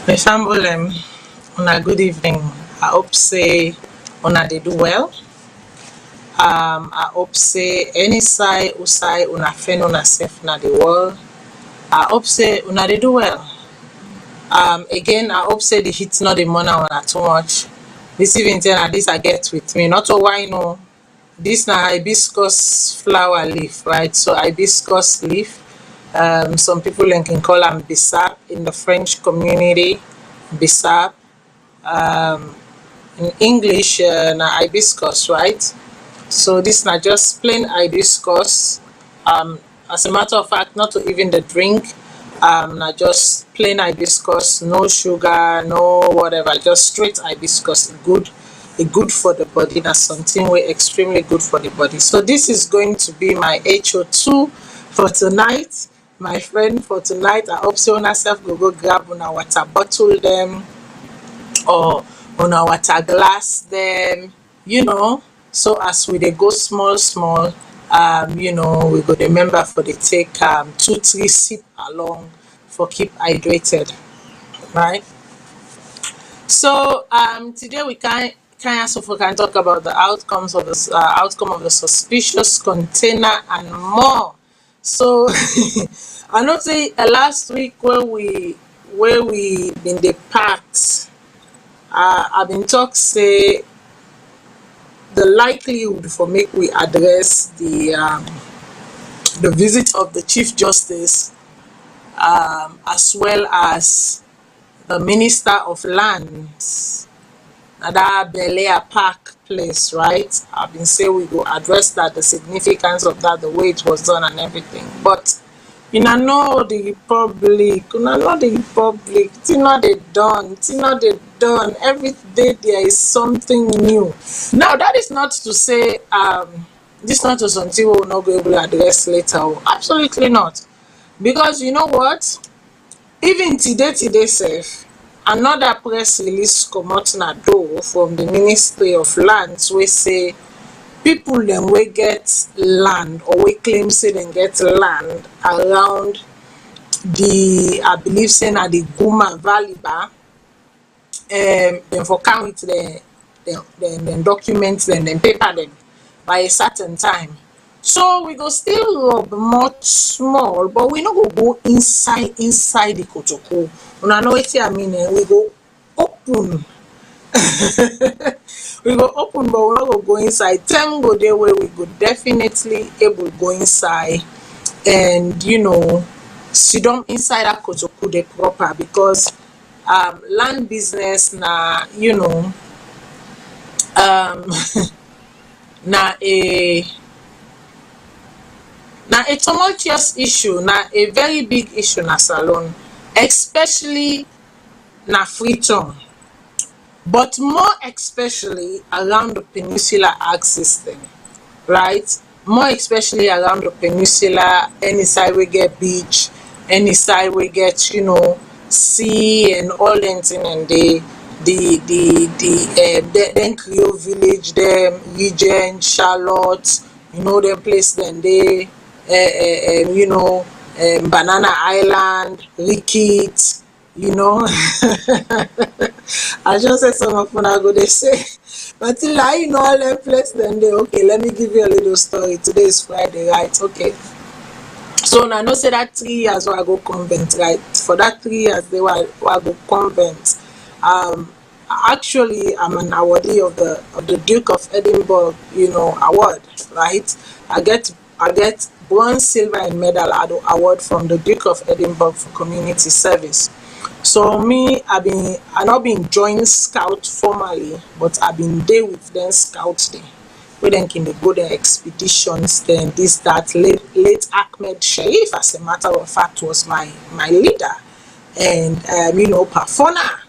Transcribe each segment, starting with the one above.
Miss Ambolem, una good evening. I hope say una dey do well. I hope say any side usai una fen una self na the world. I hope say una dey do well. Again, I hope say the heat not the money una too much. This evening na this I get with me. Not a wine no. This na hibiscus flower leaf, right? So hibiscus leaf. Some people can call them bissap in the French community. Bissap. In English, na hibiscus, right? So this not just plain hibiscus. As a matter of fact, not to even the drink. Not just plain hibiscus, no sugar, no whatever, just straight hibiscus. Good for the body. That's something we extremely good for the body. So this is going to be my HO2 for tonight. My friend, for tonight, I hope so on herself go grab on a water bottle them or on a water glass them, so as we they go small, we go remember for the take 2-3 sip along for keep hydrated, right? So today we can talk about the outcome of the suspicious container and more. So I know say last week where we been the parts, I've been talk say the likelihood for make we address the visit of the Chief Justice, as well as the Minister of Lands at that Belea Park place, right? I've been saying we go address that, the significance of that, the way it was done and everything. But you know the public, it's not they done. Every day there is something new. Now that is not to say this not to something we will not be able to address later. Absolutely not. Because you know what? Even today safe, another press release come out na door from the Ministry of Lands we say people them we get land or we claim say they get land around the, I believe say na the Guma Valley bar, then for count then documents then paper them by a certain time. So we go still rub much small, but we not go inside the kotoko. Una know what I mean? We go open. We go open, but we not go inside. Time go there where we go definitely able go inside and sit down inside that kotoko the proper, because land business na na a tumultuous issue, na a very big issue na Salone, especially na Freetown, but more especially around the peninsula arc system, right? More especially around the peninsula, any side we get beach, any side we get sea and all that thing, and then Creole village, them Regent, Charlotte, them place then they Banana Island, Rickett, you know. I just say some of una go they say, but till I know all them place, then they okay, let me give you a little story. Today is Friday, right? Okay. So now I know say that 3 years where I go convent, right? For that 3 years they were I go convent. Actually I'm an awardee of the Duke of Edinburgh, you know, award, right? I get bronze, silver, and medal award from the Duke of Edinburgh for community service. So me, I not been joined scout formally, but I've been there with them scouts there. We then can they go their expeditions, then this, that. Late Ahmed Sharif, as a matter of fact, was my leader. And you know, Pafona,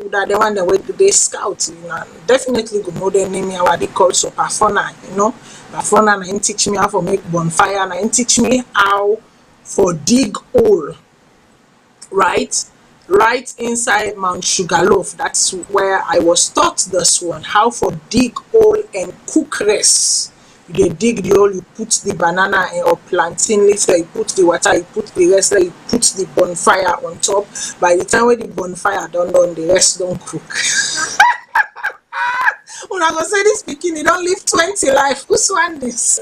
that the one that went to the scouts, you know, definitely go know the name what they call so Pafona, you know. Pafona and teach me how to make bonfire and teach me how for dig hole, right inside Mount Sugarloaf. That's where I was taught this one, how for dig hole and cook rice. You dig the hole, you put the banana or plantain leaf there, you put the water, you put the rest there, you put the bonfire on top. By the time when the bonfire done, the rest don't cook. When I go say this bikini don't live 20 life, who's one this?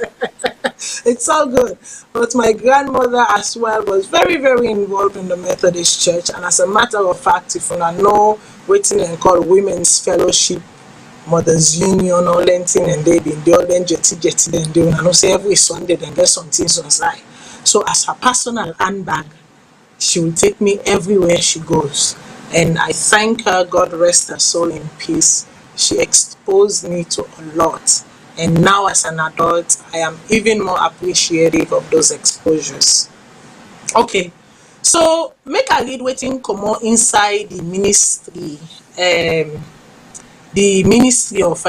It's all good. But my grandmother as well was very, very involved in the Methodist Church, and as a matter of fact, if you know waiting and call Women's Fellowship, Mothers Union, all anything, and they been all then jetty then they know say every Sunday then get some things on side. So as her personal handbag, she will take me everywhere she goes. And I thank her, God rest her soul in peace. She exposed me to a lot. And now as an adult, I am even more appreciative of those exposures. Okay, so make a lead waiting come on inside the ministry. The ministry of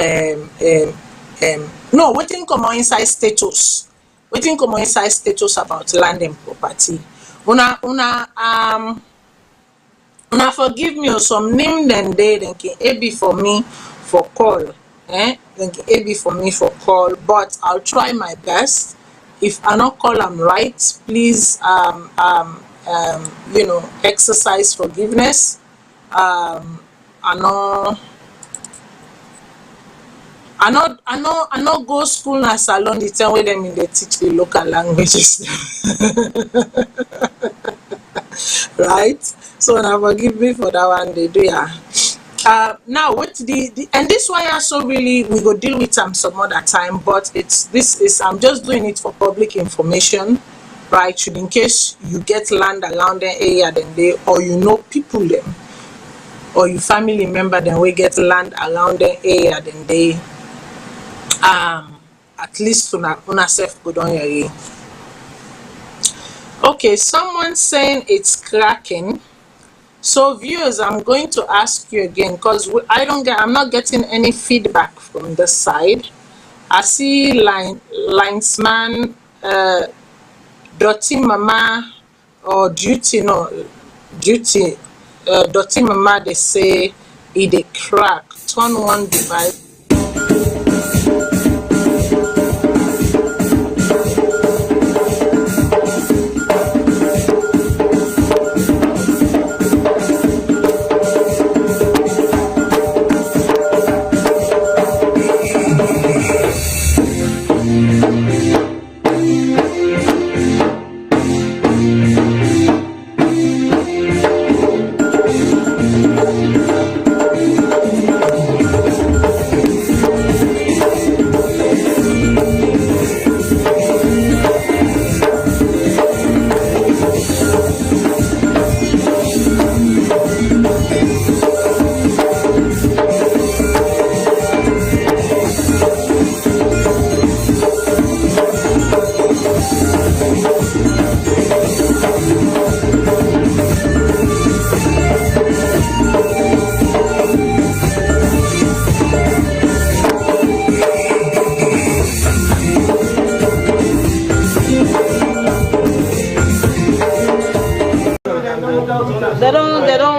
no, waiting come on inside status. Waiting come on inside status about land and property. Una forgive me or some name then they then can A be for me for call. Then can A be for me for call, but I'll try my best. If I not call them right, please you know, exercise forgiveness. I know go school na Salone the time where them in they teach the local languages. Right? So now forgive me for that one they do, yeah. Now what the and this one also really we go deal with some other time, but I'm just doing it for public information, right? Should in case you get land around the area then they, or you know people them, or your family member then we get land around the area then they at least una self go down your. Okay, someone saying it's cracking. So viewers, I'm going to ask you again because I'm not getting any feedback from this side. I see linesman Dirty Mama or Duty Dirty Mama, they say it a crack. Turn one device.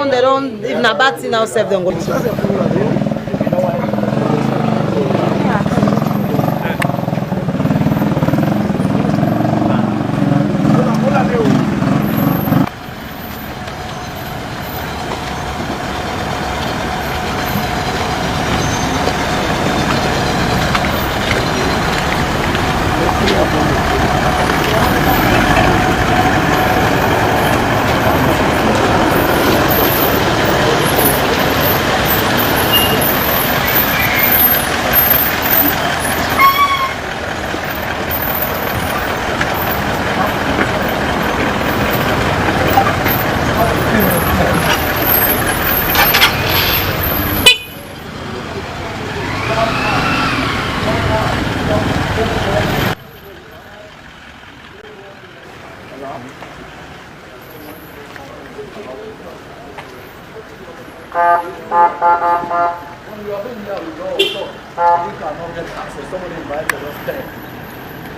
They don't, if na bad thing now, self don't go to. When you are in here, we go, so you cannot get access. Somebody invited us 10.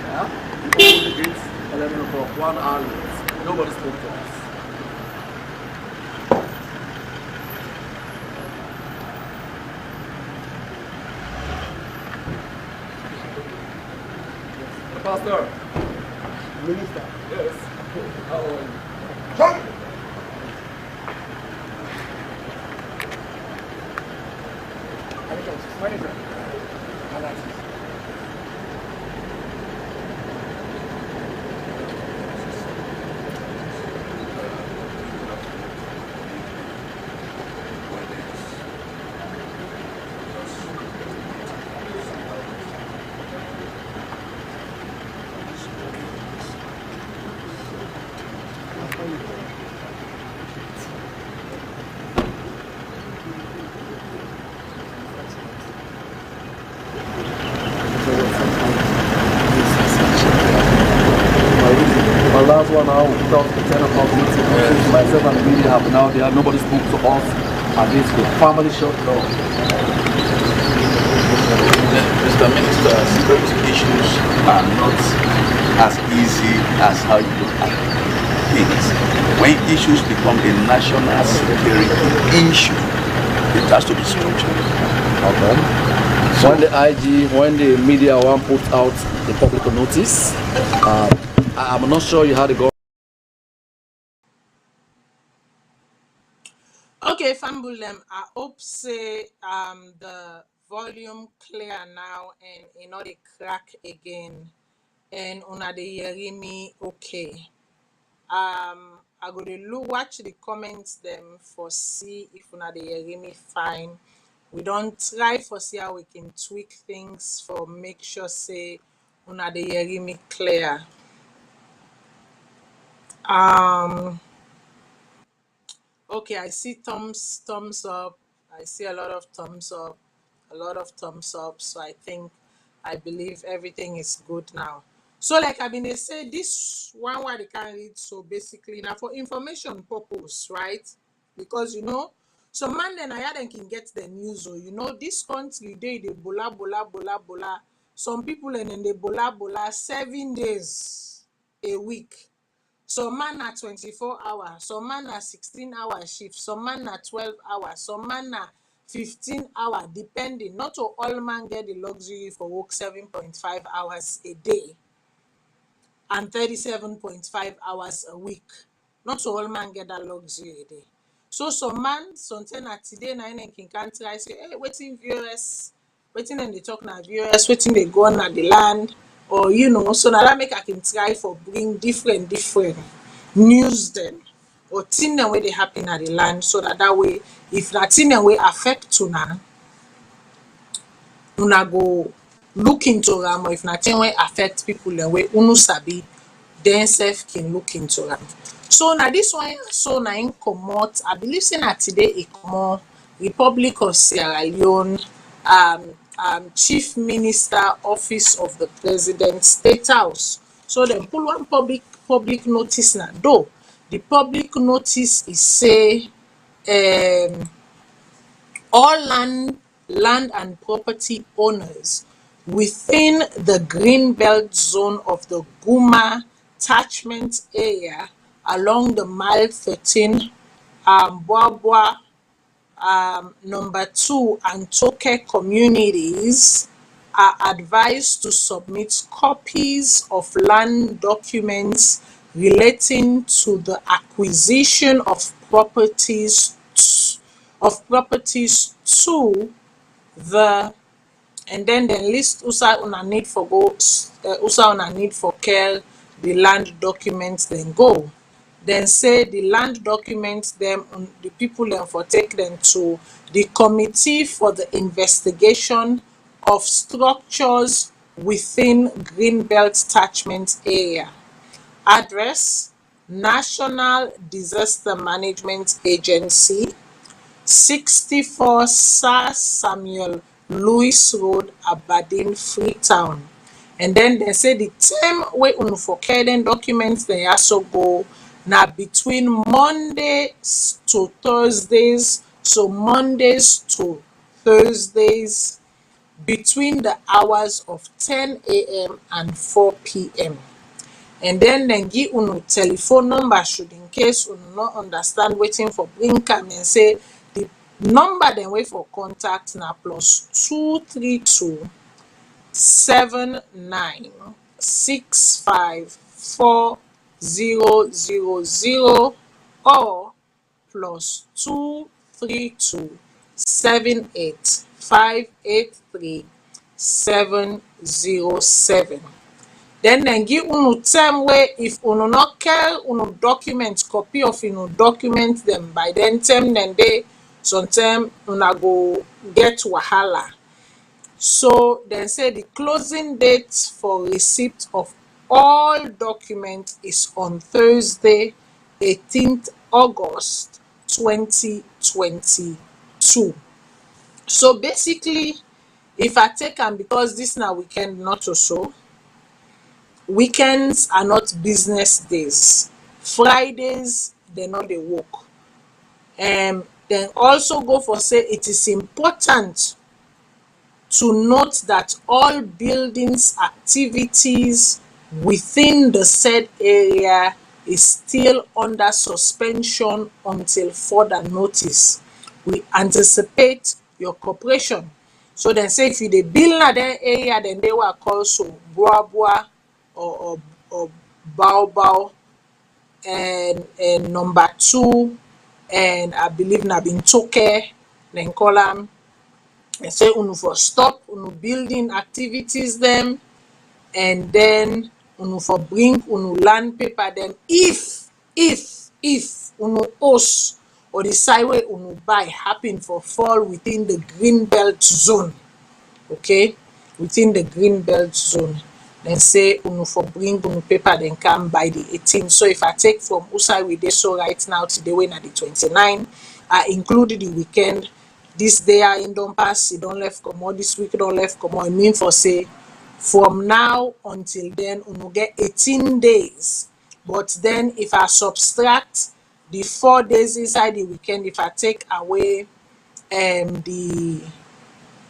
Yeah? We opened the gates 11 o'clock, 1 hour late. Nobody spoke to us. Pastor. Minister. Yes. How are you? My last one now, without the 10 o'clock meeting, myself and the media have now there. Nobody spoke to us, and this the family shut down. Mr. Minister, security issues are not as easy as how you look at things. When issues become a national security issue, it has to be structured. Okay. So when the IG, when the media one put out the public notice, I'm not sure you had to go. Okay, Fambulem, I hope say the volume clear now and you know the crack again and una dey hear me okay. I go dey look watch the comments them for see if una dey hear me fine. We don't try for see how we can tweak things for make sure say una dey hear me clear. Okay, I see thumbs up. I see a lot of thumbs up, a lot of thumbs up. So I believe everything is good now. So like I been they say this one word they can read. So basically now for information purpose, right? Because so man then I had them can get the news. Or this country they bola bola bola bola. Some people and then they bola bola 7 days a week. Some man na 24 hours, some man na 16-hour shift, some man na 12 hours, some man na 15 hours, depending. Not all man get the luxury for work 7.5 hours a day and 37.5 hours a week. Not all man get that luxury a day. So some man, something na today na in can try say, hey, waiting viewers, waiting and they talk na viewers, waiting they go on at the land, or so now that make I can try for bring different news them or thing them where they happen at the land, so that way if that thing them will affect una go look into am, or if na thing wey affect people dem wey unu sabi, then sef can look into am. So na this one so na im comot, I believe say na today e comot Republic of Sierra Leone, Chief Minister Office of the President, State House. So dem pull one public notice na, though the public notice is say all land and property owners within the Greenbelt zone of the Guma catchment area along the Mile 13, Bwabwa, number 2 and Toke communities are advised to submit copies of land documents relating to the acquisition of properties to the, and then the list usa una need for usa una need for care the land documents then go. Then say the land documents them the people then for take them to the Committee for the Investigation of Structures within Greenbelt Catchment Area. Address: National Disaster Management Agency, 64 Sir Samuel Lewis Road, Aberdeen, Freetown. And then they say the term wey unu for carry dem documents dem also go na between Mondays to Thursdays, so Mondays to Thursdays between the hours of 10 a.m. and 4 p.m. And then dem give unu telephone number should in case unu no understand wetin for bring am, and say the number dem wey for contact na +23279654000 or +23278583707. Then dem give unu term wey if unu no carry unu document, copy of unu document dem by then term dem dey sometime una go get wahala. So dem say the closing date for receipt of all documents is on Thursday 18th August 2022. So basically, if I take am, because this na weekend not also, weekends are not business days. Fridays they no dey work. Then also go for say it is important to note that all buildings activities within the said area is still under suspension until further notice. We anticipate your cooperation. So dem say if you dey build na dem area, dem dey what call so Boa or Bao, and number 2, and I believe na been Toke, dem call am. Dem say unu for stop unu building activities dem, and then unu for bring unu land paper dem if unu house or the site wey unu buy happen for fall within the green belt zone. Okay, within the green belt zone. Dem say unu for bring unu paper dem come by the 18th. So if I take from Usai we dey so right now today wey na the 29, I include the weekend. This day in don pass, e don left comot, this week don left comot. E mean for say from now until then unu get 18 days. But then if I subtract the 4 days inside the weekend, if I take away the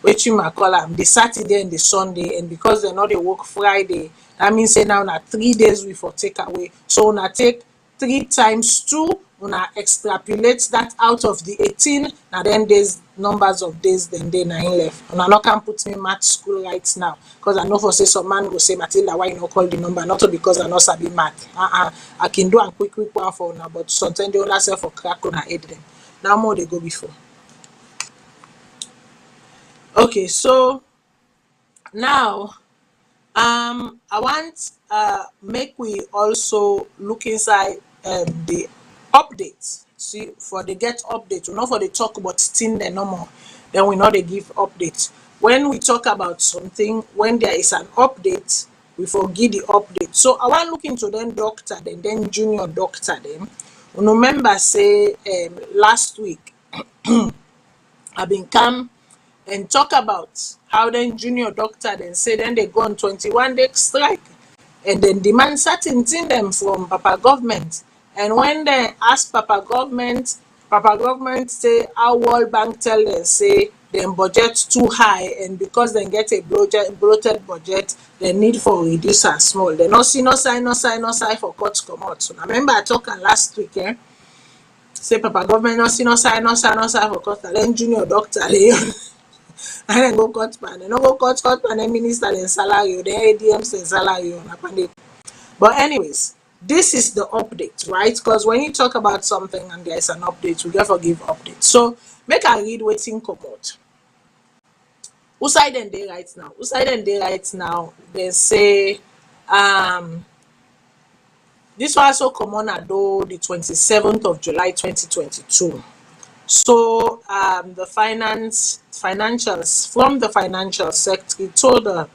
wetin I call am, the Saturday and the Sunday, and because dem no dey work Friday, that means say now na 3 days we for take away. So una take 3 times 2, una extrapolate that out of the 18, na then days, numbers of days dem dey na im left. Una no can put me math school right now, because I know for say some man go say, Matilda, why you no call the number? Not because I no sabi math. I can do am quick one for una, but sometimes the other self for crack una head dem. Now more dey go before. Okay, so now I want make we also look inside the updates. See, for the get update, we not for the talk about thing the normal, then we know they give updates. When we talk about something, when there is an update, we forgive the update. So I want look into them doctor, then junior doctor them. Remember say last week I been come and talk about how then junior doctor then say then they go on 21-day strike and then demand certain things them from Papa government. And when they ask Papa government say how World Bank tell them say them budget too high, and because they get a bloated budget, they need for reduce and small. They no sign for cuts come out. So I remember I talked last week, say Papa government no sign for cuts, and then junior doctor they and then go cut pan. They no go cut pan, then minister then salary, then ADMs then salary. But anyways, this is the update, right? Because when you talk about something and there's an update, we therefore give update. So make I read waiting come out. Usai then they right now. They say this was also common at the 27th of July 2022. So the financials from the financial secretary told the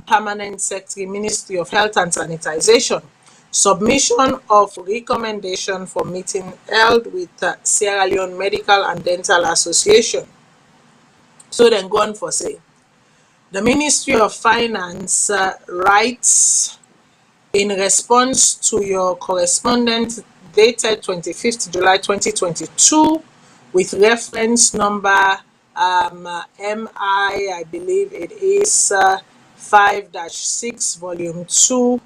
permanent secretary, Ministry of Health and Sanitization, submission of recommendation for meeting held with Sierra Leone Medical and Dental Association. So then go on for say, The Ministry of Finance writes, in response to your correspondence dated 25th July 2022 with reference number I believe it is 5-6 volume 2,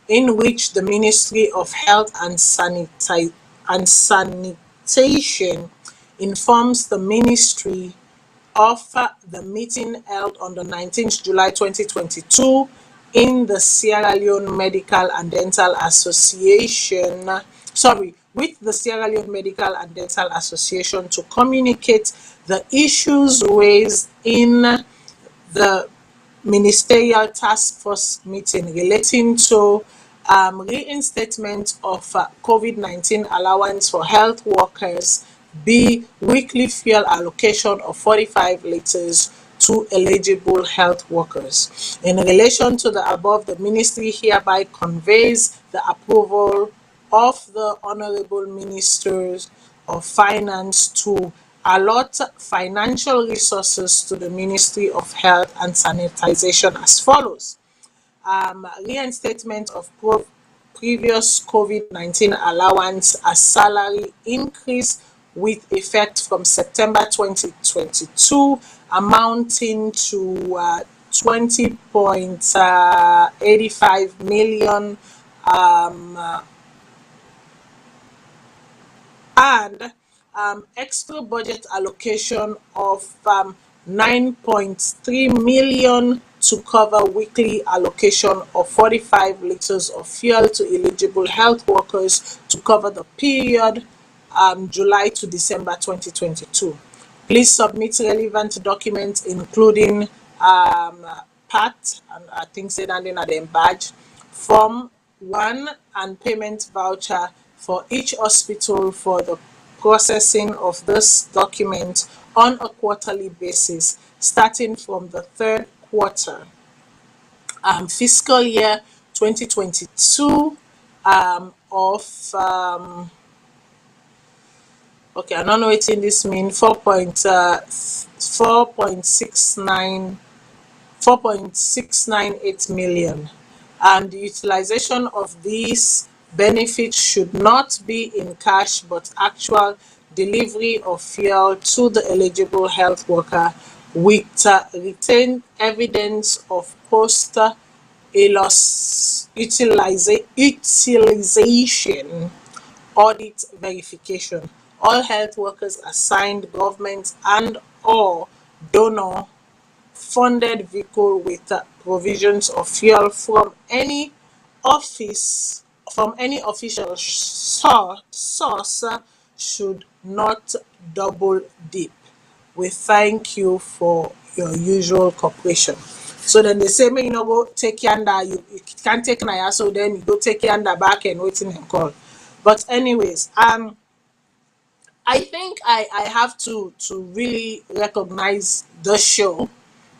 in which the Ministry of Health and Sanitation informs the Ministry of the meeting held on the 19th July 2022 in the Sierra Leone Medical and Dental Association, with the Sierra Leone Medical and Dental Association to communicate the issues raised in the ministerial task force meeting relating to reinstatement of COVID-19 allowance for health workers, B, weekly fuel allocation of 45 liters to eligible health workers. In relation to the above, the ministry hereby conveys the approval of the Honorable Ministers of Finance to allot financial resources to the Ministry of Health and Sanitization as follows. Reinstatement of previous COVID-19 allowance as salary increase with effect from September 2022, amounting to 20.85 million, and extra budget allocation of 9.3 million to cover weekly allocation of 45 liters of fuel to eligible health workers to cover the period July to December 2022. Please submit relevant documents including PAT, and I think say that in the badge, Form 1 and payment voucher for each hospital for the processing of this document on a quarterly basis starting from the third quarter fiscal year 2022 of okay, I don't know what in this mean 4.698 million, and the utilization of these benefits should not be in cash but actual delivery of fuel to the eligible health worker with retained evidence of post utilization audit verification. All health workers assigned government and or donor funded vehicle with provisions of fuel from any official source should not double dip. We thank you for your usual cooperation. So then they say, may you know, go take yanda, you can't take Naya, so then you go take yanda back and waiting and call. But anyways, I think I have to really recognize the show,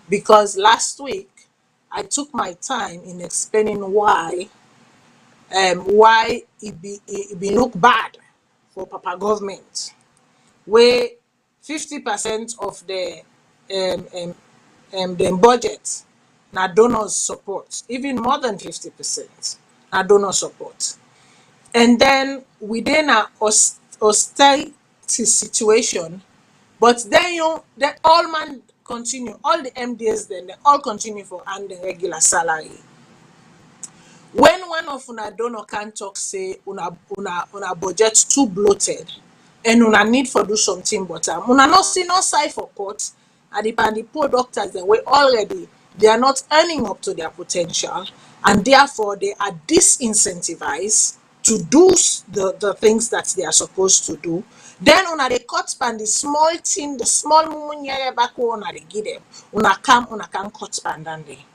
because last week I took my time in explaining why it be look bad for Papa government, where 50% of the budget now donors support, even more than 50% now donor support. And then within a austerity situation, but then then all man continue, all the MDs then they all continue for and the regular salary. When one of una donor can talk say una budget too bloated and una need for do something, but una not see no side for court, and the poor doctors then we already they are not earning up to their potential, and therefore they are disincentivized to do the things that they are supposed to do. Then una they cut span the small thing, the small munyere back una they give them. Una can cut span down there.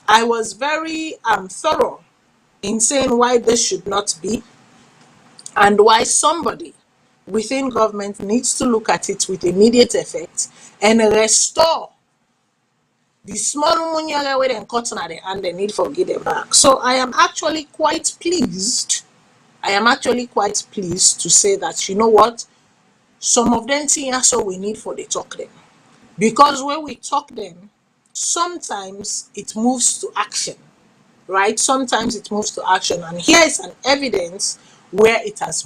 I was very thorough in saying why this should not be, and why somebody within government needs to look at it with immediate effect and restore the small munyere where they cut on and they need for give them back. So I am actually quite pleased. To say that, you know what, some of them things so we need for the talk them, because when we talk them, sometimes it moves to action, right? Sometimes it moves to action. And here is an evidence where it has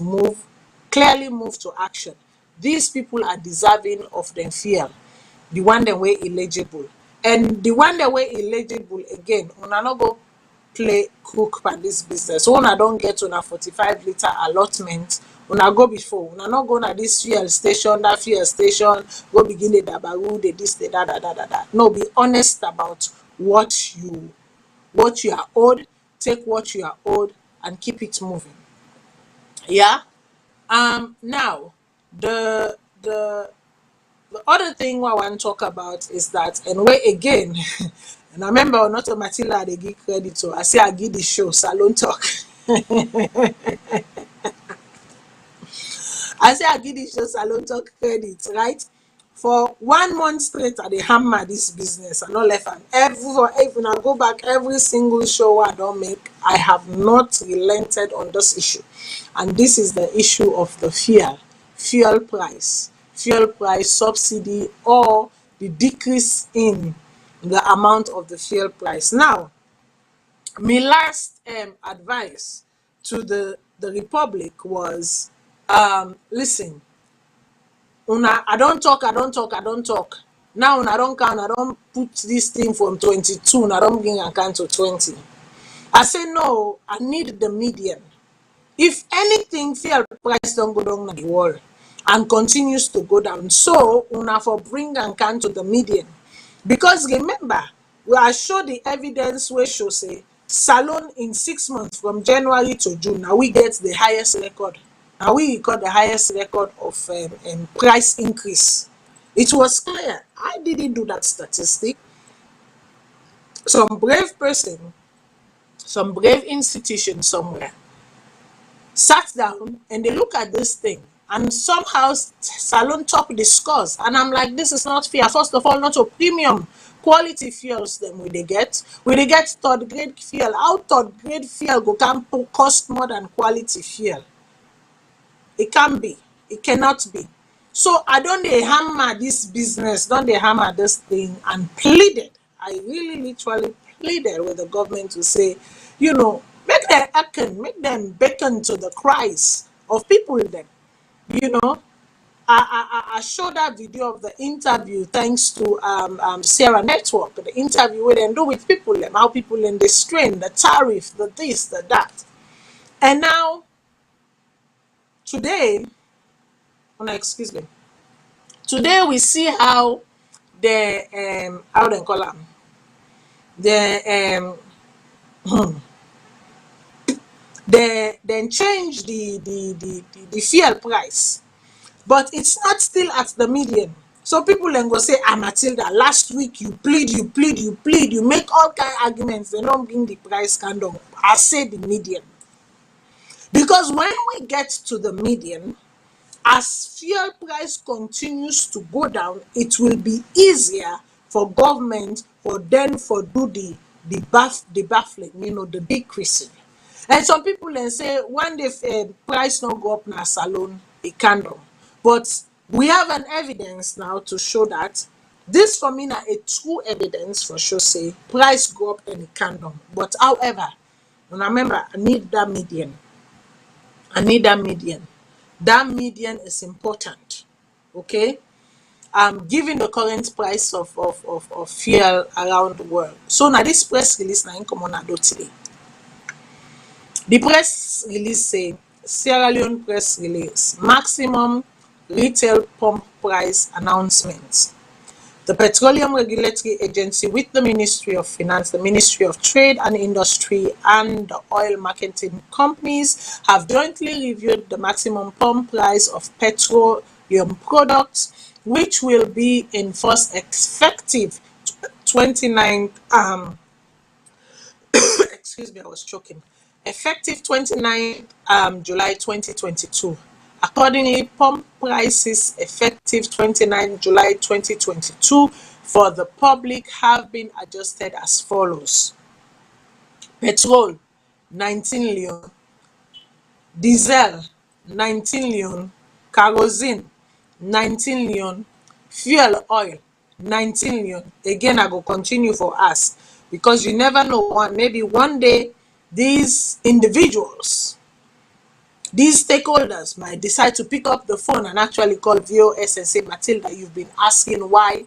clearly moved to action. These people are deserving of them fear. The one that were illegible. And the one that were illegible, again, una no go play cook for this business. So una don't get una 45-liter allotment, una go before. Una not go na this fuel station, that fuel station, go begin the dabaru, the this, the da. No, be honest about what you are owed, take what you are owed and keep it moving. Yeah. Now the other thing I want to talk about is that, and where again, and I remember not to Matilda they give credit, so I say I give the show Salone Talk. I say I give the show Salone Talk credit, right? For 1 month straight, I dey hammer this business. I not left am. Even I go back every single show I don't make, I have not relented on this issue, and this is the issue of the fuel price subsidy, or the decrease in the amount of the fuel price. Now, my last advice to the republic was, listen, una I don't talk. Now una don't count, I don't put this thing from 22, una don't bring account to 20. I say no, I need the median. If anything, fuel price don't go down the wall and continues to go down, so una for bring and can to the median. Because remember, we are show the evidence where show say Salone in 6 months from January to June, now we get the highest record. Now we got the highest record of price increase. It was clear. I didn't do that statistic. Some brave person, some brave institution somewhere sat down and they look at this thing, and somehow Salone Talk discuss, and I'm like, this is not fair. First of all, not a premium quality fuels them we get third grade fuel. How third grade fuel go can cost more than quality fuel? It can be, it cannot be. So I don't dey hammer this business, don't dey hammer this thing, and pleaded. I really literally pleaded with the government to say, make them hearken, make them beckon to the cries of people then. You know, I showed that video of the interview thanks to Sarah Network, the interview we then do with people them, how people in the strain, the tariff, the this, the that. And now today, excuse me. Today we see how the how they call them, the they then change the fuel price, but it's not still at the median. So people then go say, ah, Matilda, last week you plead, you make all kind of arguments, they don't bring the price can down. I say the median. Because when we get to the median, as fuel price continues to go down, it will be easier for government for them for do the baffling, the decreasing. And some people then say when the price not go up now Salone, it can down. But we have an evidence now to show that this for me now a true evidence for sure say price go up and it can down. But however, and remember, I need that median. That median is important. Okay. Given the current price of fuel around the world. So now this press release now in come on today. The press release say Sierra Leone press release maximum retail pump price announcement. The Petroleum Regulatory Agency with the Ministry of Finance, the Ministry of Trade and Industry, and the oil marketing companies have jointly reviewed the maximum pump price of petroleum products, which will be in force effective 29 excuse me, I was choking. Effective 29 July 2022. Accordingly, pump prices effective 29 July 2022 for the public have been adjusted as follows. Petrol 19 leon, diesel 19 leon, kerosene 19 leon, fuel oil 19 million. Again, I go continue for us because you never know. Maybe one day these individuals, these stakeholders might decide to pick up the phone and actually call VOS and say, Matilda, you've been asking why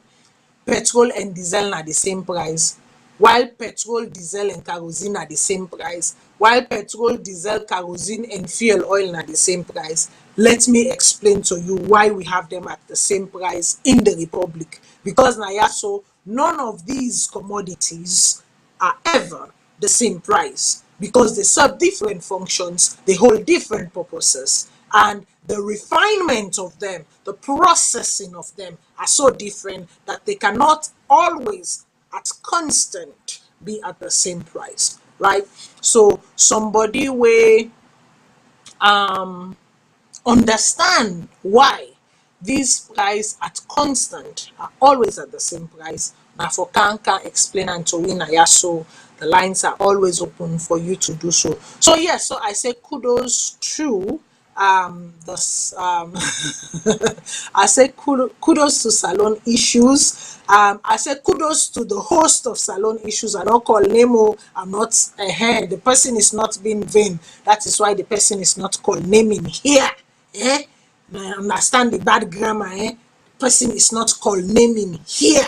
petrol and diesel are the same price, while petrol, diesel and kerosene are the same price, while petrol, diesel, kerosene and fuel oil are the same price. Let me explain to you why we have them at the same price in the Republic. Because na ya so none of these commodities are ever the same price because they serve different functions, they hold different purposes, and the refinement of them, the processing of them are so different that they cannot always at constant be at the same price, right? So somebody will understand why these price at constant are always at the same price. Now for can explain and to win so the lines are always open for you to do so. So yes, so I say kudos to this I say kudos to Salone Issues. I say kudos to the host of Salone Issues. I don't call Nemo. I'm not ahead. The person is not being vain. That is why the person is not called naming here. Eh? I understand the bad grammar. Eh? Person is not called naming here.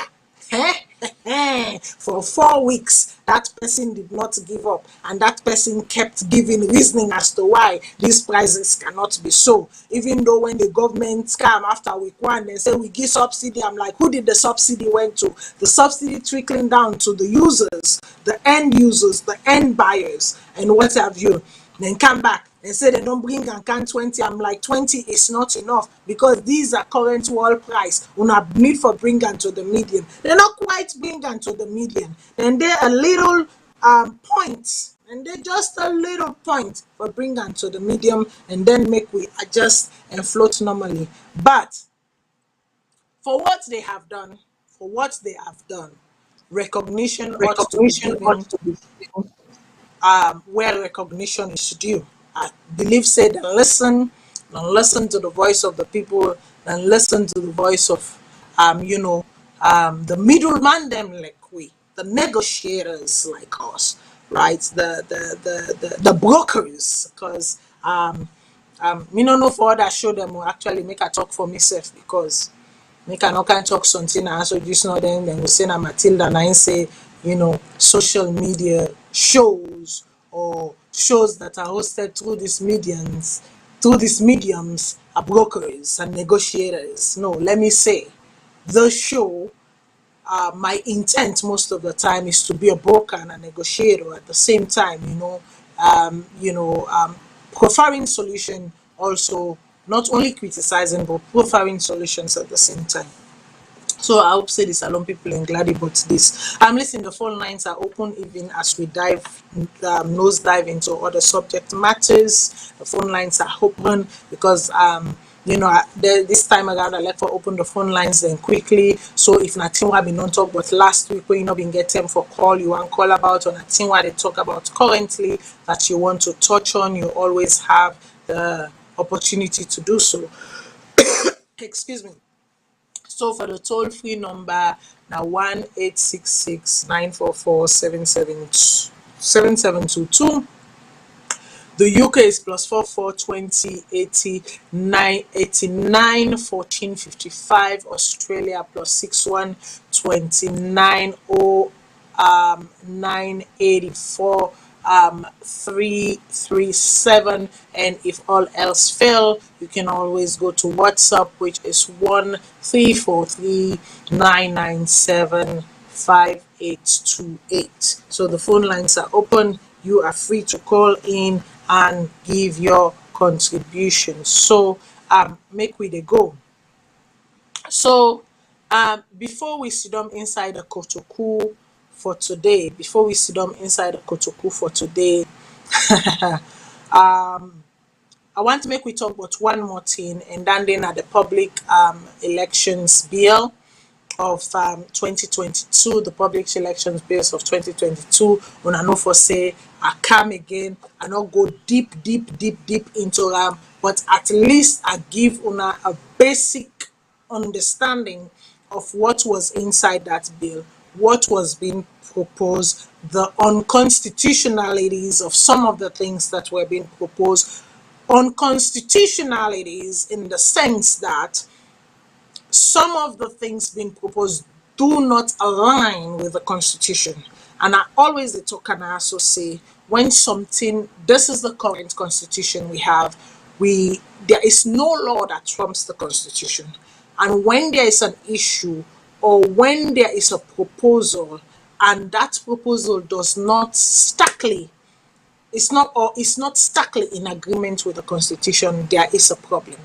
For 4 weeks, that person did not give up, and that person kept giving reasoning as to why these prices cannot be so. Even though when the government come after week 1, they say we give subsidy. I'm like, who did the subsidy went to? The subsidy trickling down to the users, the end buyers, and what have you. Then come back and say they don't bring and can 20. I'm like, 20 is not enough because these are current world price. Una need for bring and to the median. They're not quite bring and to the median. Then they're a little point, and they're just a little point for bring and to the medium, and then make we adjust and float normally. But for what they have done, recognition ought to be given where recognition is due. I believe said and listen to the voice of the people, and listen to the voice of the middleman them like we, the negotiators like us, right? The brokers, because me no know for that show them will actually make a talk for myself because make I no can talk something and so just know then we say na Matilda and I say, social media shows or shows that are hosted through these mediums are brokers and negotiators. No, let me say the show, my intent most of the time is to be a broker and a negotiator at the same time, profiling solution, also not only criticizing but profiling solutions at the same time. So I hope say the Salone people are glad about this. I'm listening. The phone lines are open even as we nose dive into other subject matters. The phone lines are open because this time around I like to open the phone lines then quickly. So if nothing what been on talk, but last week when you not been get them for call, you want call about or nothing what they talk about currently that you want to touch on, you always have the opportunity to do so. Excuse me. So for the toll free number now 1-866-944-7722. The UK is plus 4420 89 Australia plus 6129 984 337, and if all else fail you can always go to WhatsApp, which is 1-343-997-5828. So the phone lines are open. You are free to call in and give your contribution. So make we dey go. So before we sit down inside the kotoku for today, I want to make we talk about one more thing, and then at the public elections bill of 2022, the public elections bills of 2022. When I know for say I come again, I not go deep into but at least I give una a basic understanding of what was inside that bill, what was being proposed, the unconstitutionalities of some of the things that were being proposed, unconstitutionalities in the sense that some of the things being proposed do not align with the constitution. And I always talk and I also say, when something, this is the current constitution we have, there is no law that trumps the constitution. And when there is an issue or when there is a proposal and that proposal does not starkly, it's not starkly in agreement with the constitution, there is a problem.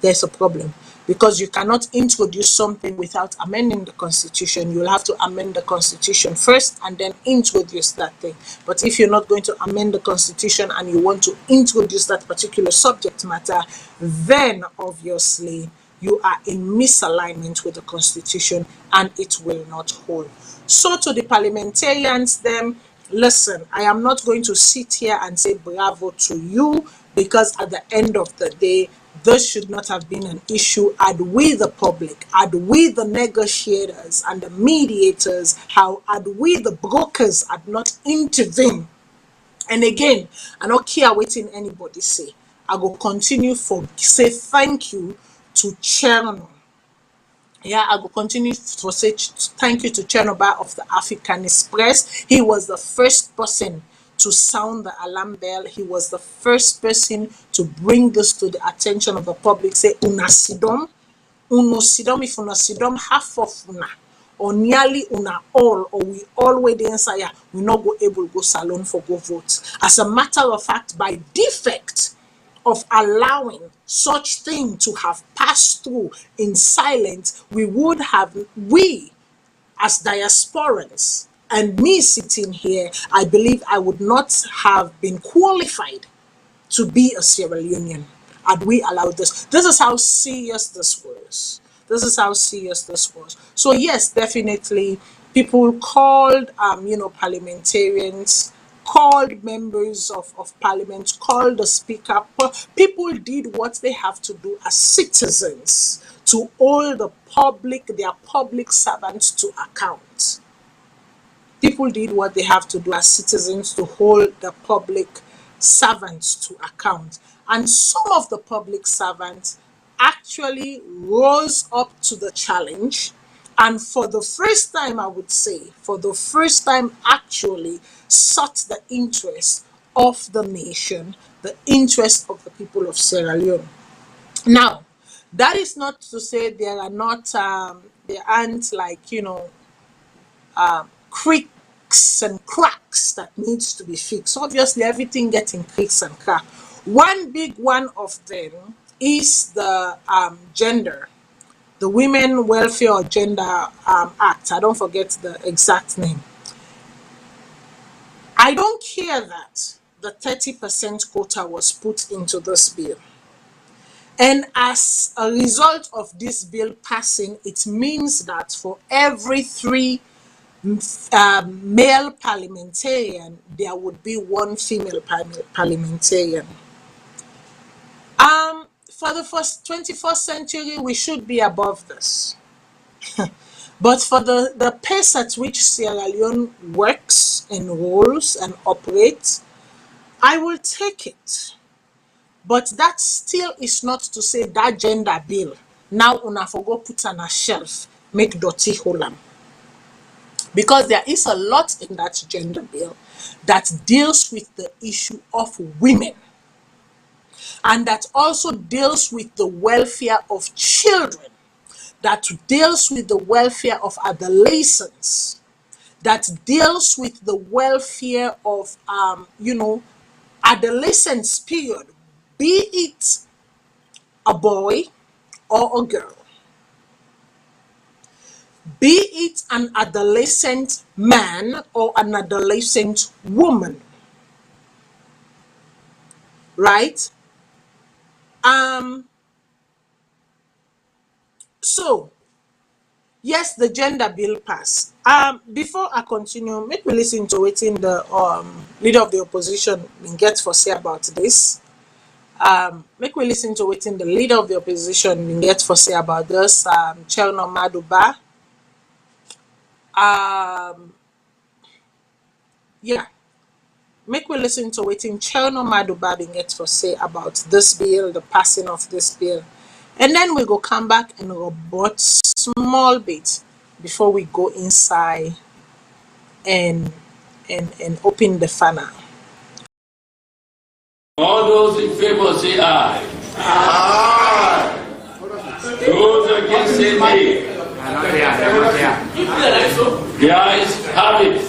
There's a problem, because you cannot introduce something without amending the constitution. You'll have to amend the constitution first and then introduce that thing. But if you're not going to amend the constitution and you want to introduce that particular subject matter, then obviously you are in misalignment with the constitution and it will not hold. So to the parliamentarians, them, listen, I am not going to sit here and say bravo to you, because at the end of the day, this should not have been an issue had we, the public, had we, the negotiators and the mediators, how had we, the brokers, had not intervened. And again, I don't care what anybody say. I will continue for say thank you to Cherno. Yeah, I will continue to say thank you to Chernobyl of the African Express. He was the first person to sound the alarm bell. He was the first person to bring this to the attention of the public. Say, una sidom, if una sidom, half of una, or nearly una all, or we all way the answer, we not go able to go Salone for go vote. As a matter of fact, by defect of allowing such thing to have passed through in silence, we as diasporans, and me sitting here, I believe I would not have been qualified to be a Sierra Leonean had we allowed this. This is how serious this was. This is how serious this was. So yes, definitely, people called, parliamentarians, called members of parliament, called the speaker. People did what they have to do as citizens to hold their public servants to account. People did what they have to do as citizens to hold the public servants to account. And some of the public servants actually rose up to the challenge. And for the first time, I would say, for the first time actually sought the interest of the nation, the interest of the people of Sierra Leone. Now, that is not to say there aren't creaks and cracks that needs to be fixed. Obviously, everything getting creaks and cracks. One big one of them is the gender, the Women Welfare or Gender Act. I don't forget the exact name. I don't care that the 30% quota was put into this bill. And as a result of this bill passing, it means that for every 3 male parliamentarian, there would be 1 female parliamentarian. For the 21st century, we should be above this. But for the pace at which Sierra Leone works and rolls and operates, I will take it. But that still is not to say that gender bill, now una forgo put on a shelf, make dirty holam. Because there is a lot in that gender bill that deals with the issue of women, and that also deals with the welfare of children, that deals with the welfare of adolescents, that deals with the welfare of adolescence period, be it a boy or a girl, be it an adolescent man or an adolescent woman, right? So yes, the gender bill passed. Before I continue, make me listen to waiting the leader of the opposition get for say about this. Make we listen to what the leader of the opposition will get for say about this, Chelno Maduba. Yeah. Make we listen to what Chelno Maduba will get for say about this bill, the passing of this bill. And then we go come back and report small bit before we go inside and open the funnel. All those in favor say aye. Aye. Those against say nay. The ayes have it.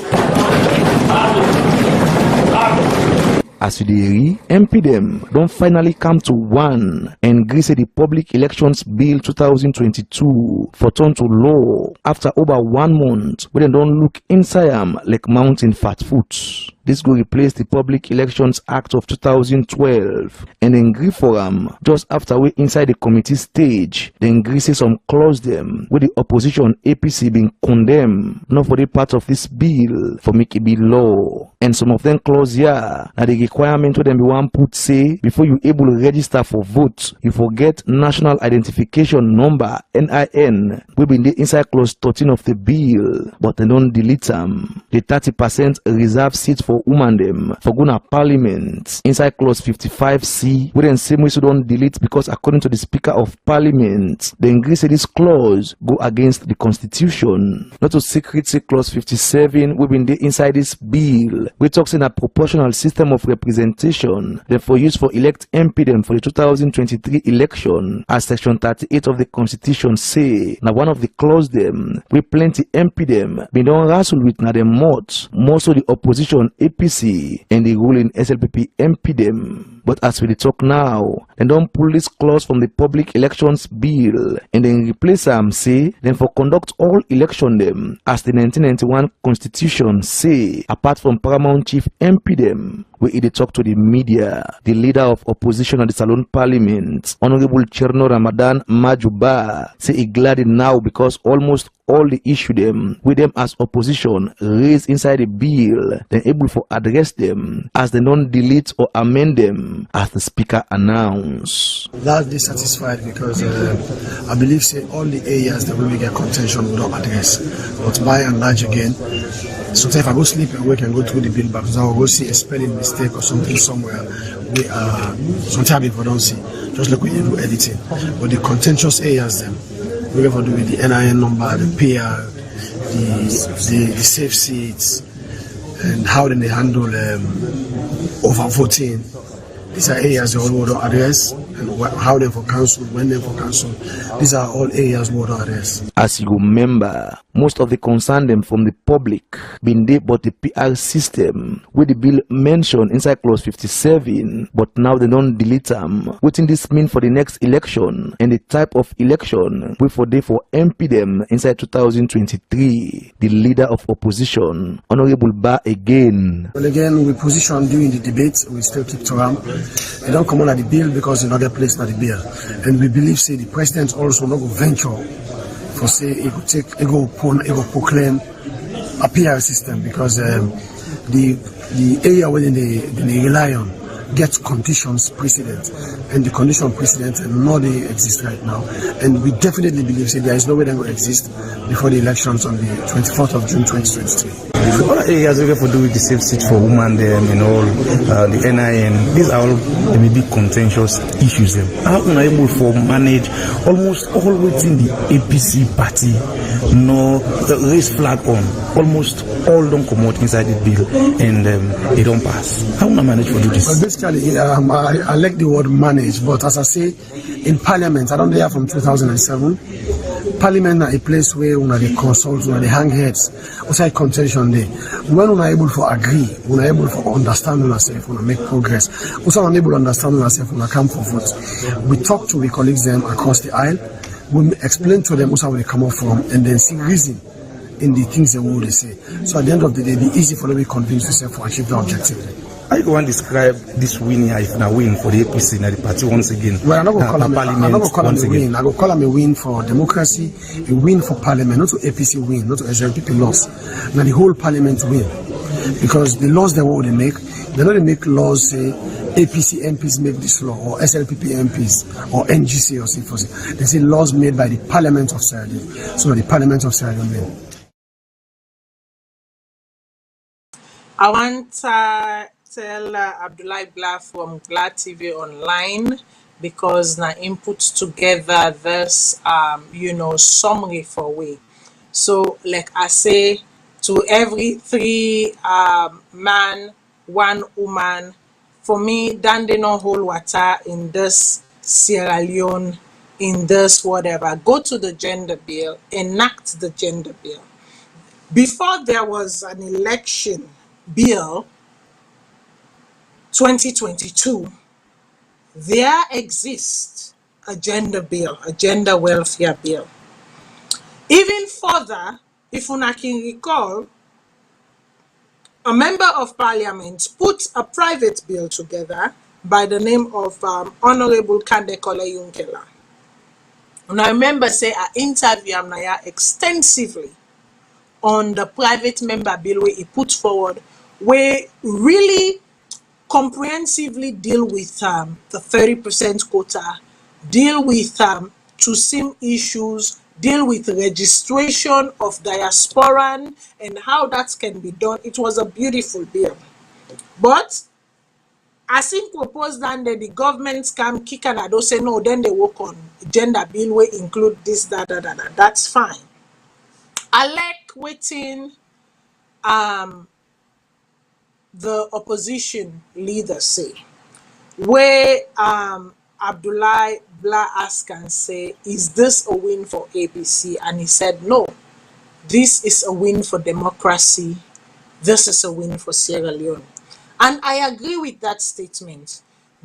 As we dey MP them don't finally come to one and agree say the Public Elections Bill 2022 for turn to law after over 1 month when they don't look inside them like mountain fat foot. This will replace the Public Elections Act of 2012 and agree for them just after we inside the committee stage. They agree say some clause them with the opposition APC being condemned not for the part of this bill for make it be law. And some of them clause here that the requirement to them be one put say before you able to register for vote you forget national identification number NIN we been the inside clause 13 of the bill but they don't delete them. The 30% reserve seat for woman them for gonna parliament inside clause 55C we then same way so don't delete because according to the speaker of parliament they agree say this clause go against the constitution. Not to secret say clause 57 we been the inside this bill we talks in a proportional system of representation therefore used for elect MP them for the 2023 election as section 38 of the constitution say now one of the clause them we plenty MP them we don't wrestle with na them most of the opposition APC and the ruling SLPP MP them. But as we talk now, they don't pull this clause from the Public Elections Bill and then replace them say then for conduct all election them as the 1991 Constitution say apart from Paramount Chief MP them. We talk to the media. The leader of opposition at the Salone Parliament, Honorable Cherno Ramadan Majuba, say he glad now because almost all the issue them with them as opposition raised inside the bill, then able to address them as they don't delete or amend them as the speaker announced. Largely satisfied because I believe say all the areas that we get contention we don't address. But by and large again, sometimes if I go sleep and wake and go through the bill back, I will go see a spelling mistake or something somewhere. Sometimes if I don't see, just look when you do editing. But the contentious areas them, we have to do with the NIN number, the PR, the safe seats, and how then they handle overvoting. These are areas they all don't address, and how they for council, when they for council. These are all areas we don't address. As you remember, most of the concern them from the public been there but the PR system with the bill mentioned inside clause 57, but now they don't delete them. What in this mean for the next election and the type of election we for day for MP them inside 2023? The leader of opposition, Honorable Ba again. Well, again, we position during the debate, we still keep to them. They don't come on at the bill because they not get placed at the bill. And we believe, say, the president also not go venture for say, he go proclaim a PR system because the area where they rely on gets conditions precedent, and the condition precedent and not they exist right now. And we definitely believe say there is no way they will exist before the elections on the 24th of June 2023. All areas we have to do with the safe seat for women them and all the NIN. These are all they may be contentious issues them. How can I able to manage almost all within the APC party no raise flag on almost all don't come out inside the bill and they don't pass. How can I manage to do this? Well, basically, I like the word manage, but as I say, in Parliament, I don't hear from 2007. Parliament is a place where they consult, they hang heads, outside contention there. When we are able to agree, we are able to understand ourselves, we make progress. Also, we are able to understand ourselves, we come for vote. We talk to the colleagues them across the aisle, we explain to them also where they come up from, and then see reason in the things they will say. So at the end of the day, it'll be easy for them to be convinced themselves to achieve the objective. How you want to describe this win here if na win for the APC and the party once again? Well, I'm not going to call him a win. I go call him a win for democracy, a win for parliament, not to APC win, not to SLPP loss. Now the whole parliament win. Because the laws they will make They don't make laws say APC MPs make this law, or SLPP MPs, or NGC or C4C. They say laws made by the Parliament of Sierra Leone. So the Parliament of Sierra Leone. I want to tell Abdullah Blah from Glad TV Online, because na input together this summary for we. So like I say, to every 3 man, 1 woman, for me, dan they no hold water in this Sierra Leone, in this whatever. Go to the gender bill, enact the gender bill. Before there was an election bill 2022, there exists a gender bill, a gender welfare bill. Even further, if una can recall, a member of parliament put a private bill together by the name of Honorable Kandekole Yunkela. And I remember say I interviewed him extensively on the private member bill where he put forward, where really comprehensively deal with the 30% quota, deal with TUSIM issues, deal with registration of diasporan and how that can be done. It was a beautiful bill. But as he proposed and the government can kick and don't say no, then they work on gender bill will include this, that. That's fine. I like waiting the opposition leader say, where Abdullah Blah asked and say, is this a win for APC? And he said, no, this is a win for democracy. This is a win for Sierra Leone. And I agree with that statement,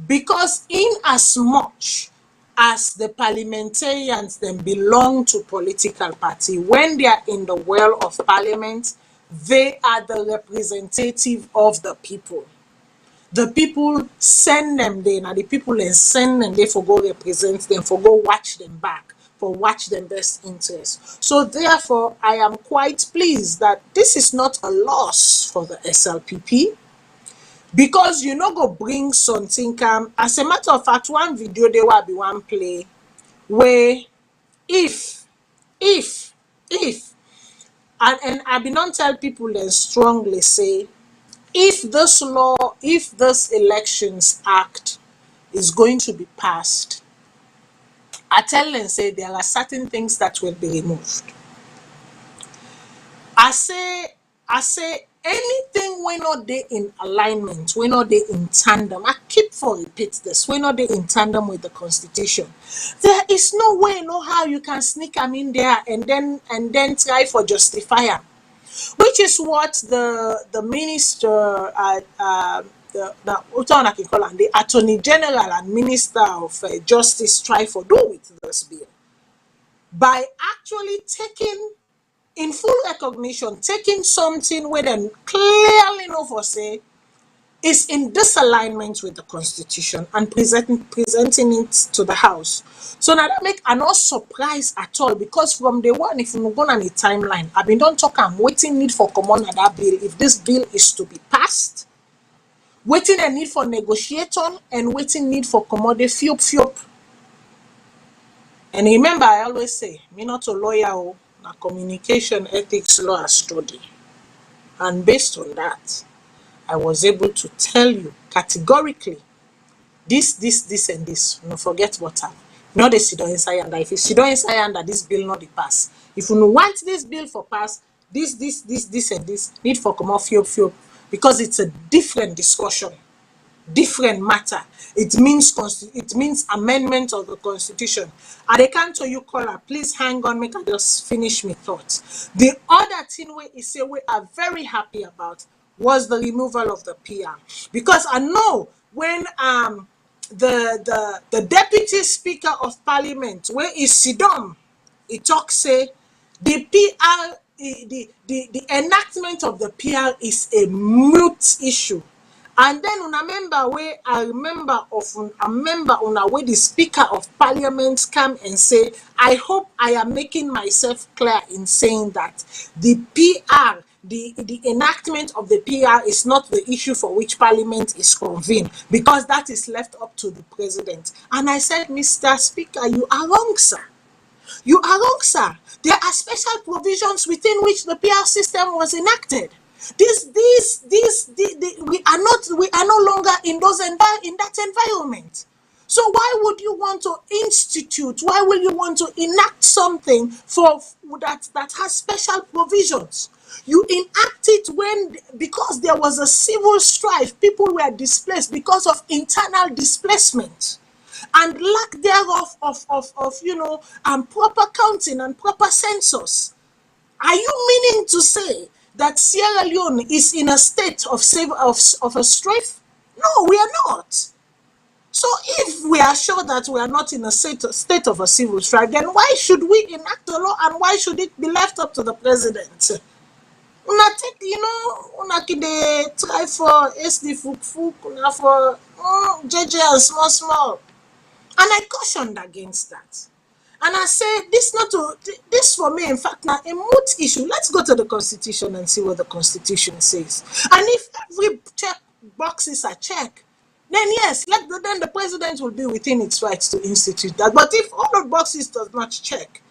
because in as much as the parliamentarians then belong to political party, when they are in the well of parliament, they are the representative of the people. The people send them there, and the people and send them there for go represent them, for go watch them back, for watch them best interest. So therefore, I am quite pleased that this is not a loss for the SLPP, because you know go bring something come. As a matter of fact, one video there will be one play where if and I be not tell people and strongly say, if this law, if this elections act is going to be passed, I tell them say there are certain things that will be removed. I say anything when not they in alignment, when not they in tandem. I keep for repeat this, when not they in tandem with the constitution. There is no way, no how you can sneak them in there and then try for justifier. Which is what the minister, the Attorney General and Minister of Justice try for do with this bill, by actually taking in full recognition, taking something where them clearly know for say is in disalignment with the constitution and presenting it to the House. So now that make I'm not surprised at all, because from the one, if you go on a timeline, I've been don't talk, I'm waiting need for common on that bill. If this bill is to be passed, waiting a need for negotiator and waiting need for commodity fiop. And remember, I always say, me not a lawyer, na communication ethics law study. And based on that, I was able to tell you categorically this, and this. No forget what I'm. No, they sit down inside and if you sit down inside and this bill not the pass. If you want this bill for pass, this, and this need for come off fiop, because it's a different discussion, different matter. It means amendment of the constitution. And they can't tell you caller, please hang on, make I just finish my thoughts. The other thing we say we are very happy about was the removal of the PR, because I know when the deputy speaker of parliament, where is Sidom, he talks say the PR, the enactment of the PR is a moot issue. And then una member where I remember of a member una where the speaker of parliament come and say, I hope I am making myself clear in saying that the PR the enactment of the PR is not the issue for which Parliament is convened, because that is left up to the President. And I said, Mr. Speaker, you are wrong, sir. You are wrong, sir. There are special provisions within which the PR system was enacted. We are no longer in that environment. So why would you want to institute? Why will you want to enact something for that has special provisions? You enact it because there was a civil strife. People were displaced because of internal displacement and lack thereof of proper counting and proper census. Are you meaning to say that Sierra Leone is in a state of a strife? No, we are not. So if we are sure that we are not in a state of a civil strife, then why should we enact a law, and why should it be left up to the president? Una take, una kide try for SD fuk, una for JJ and small. And I cautioned against that. And I said, this for me, in fact, now a moot issue. Let's go to the Constitution and see what the Constitution says. And if every check boxes are checked, then yes, then the president will be within its rights to institute that. But if all the boxes does not check,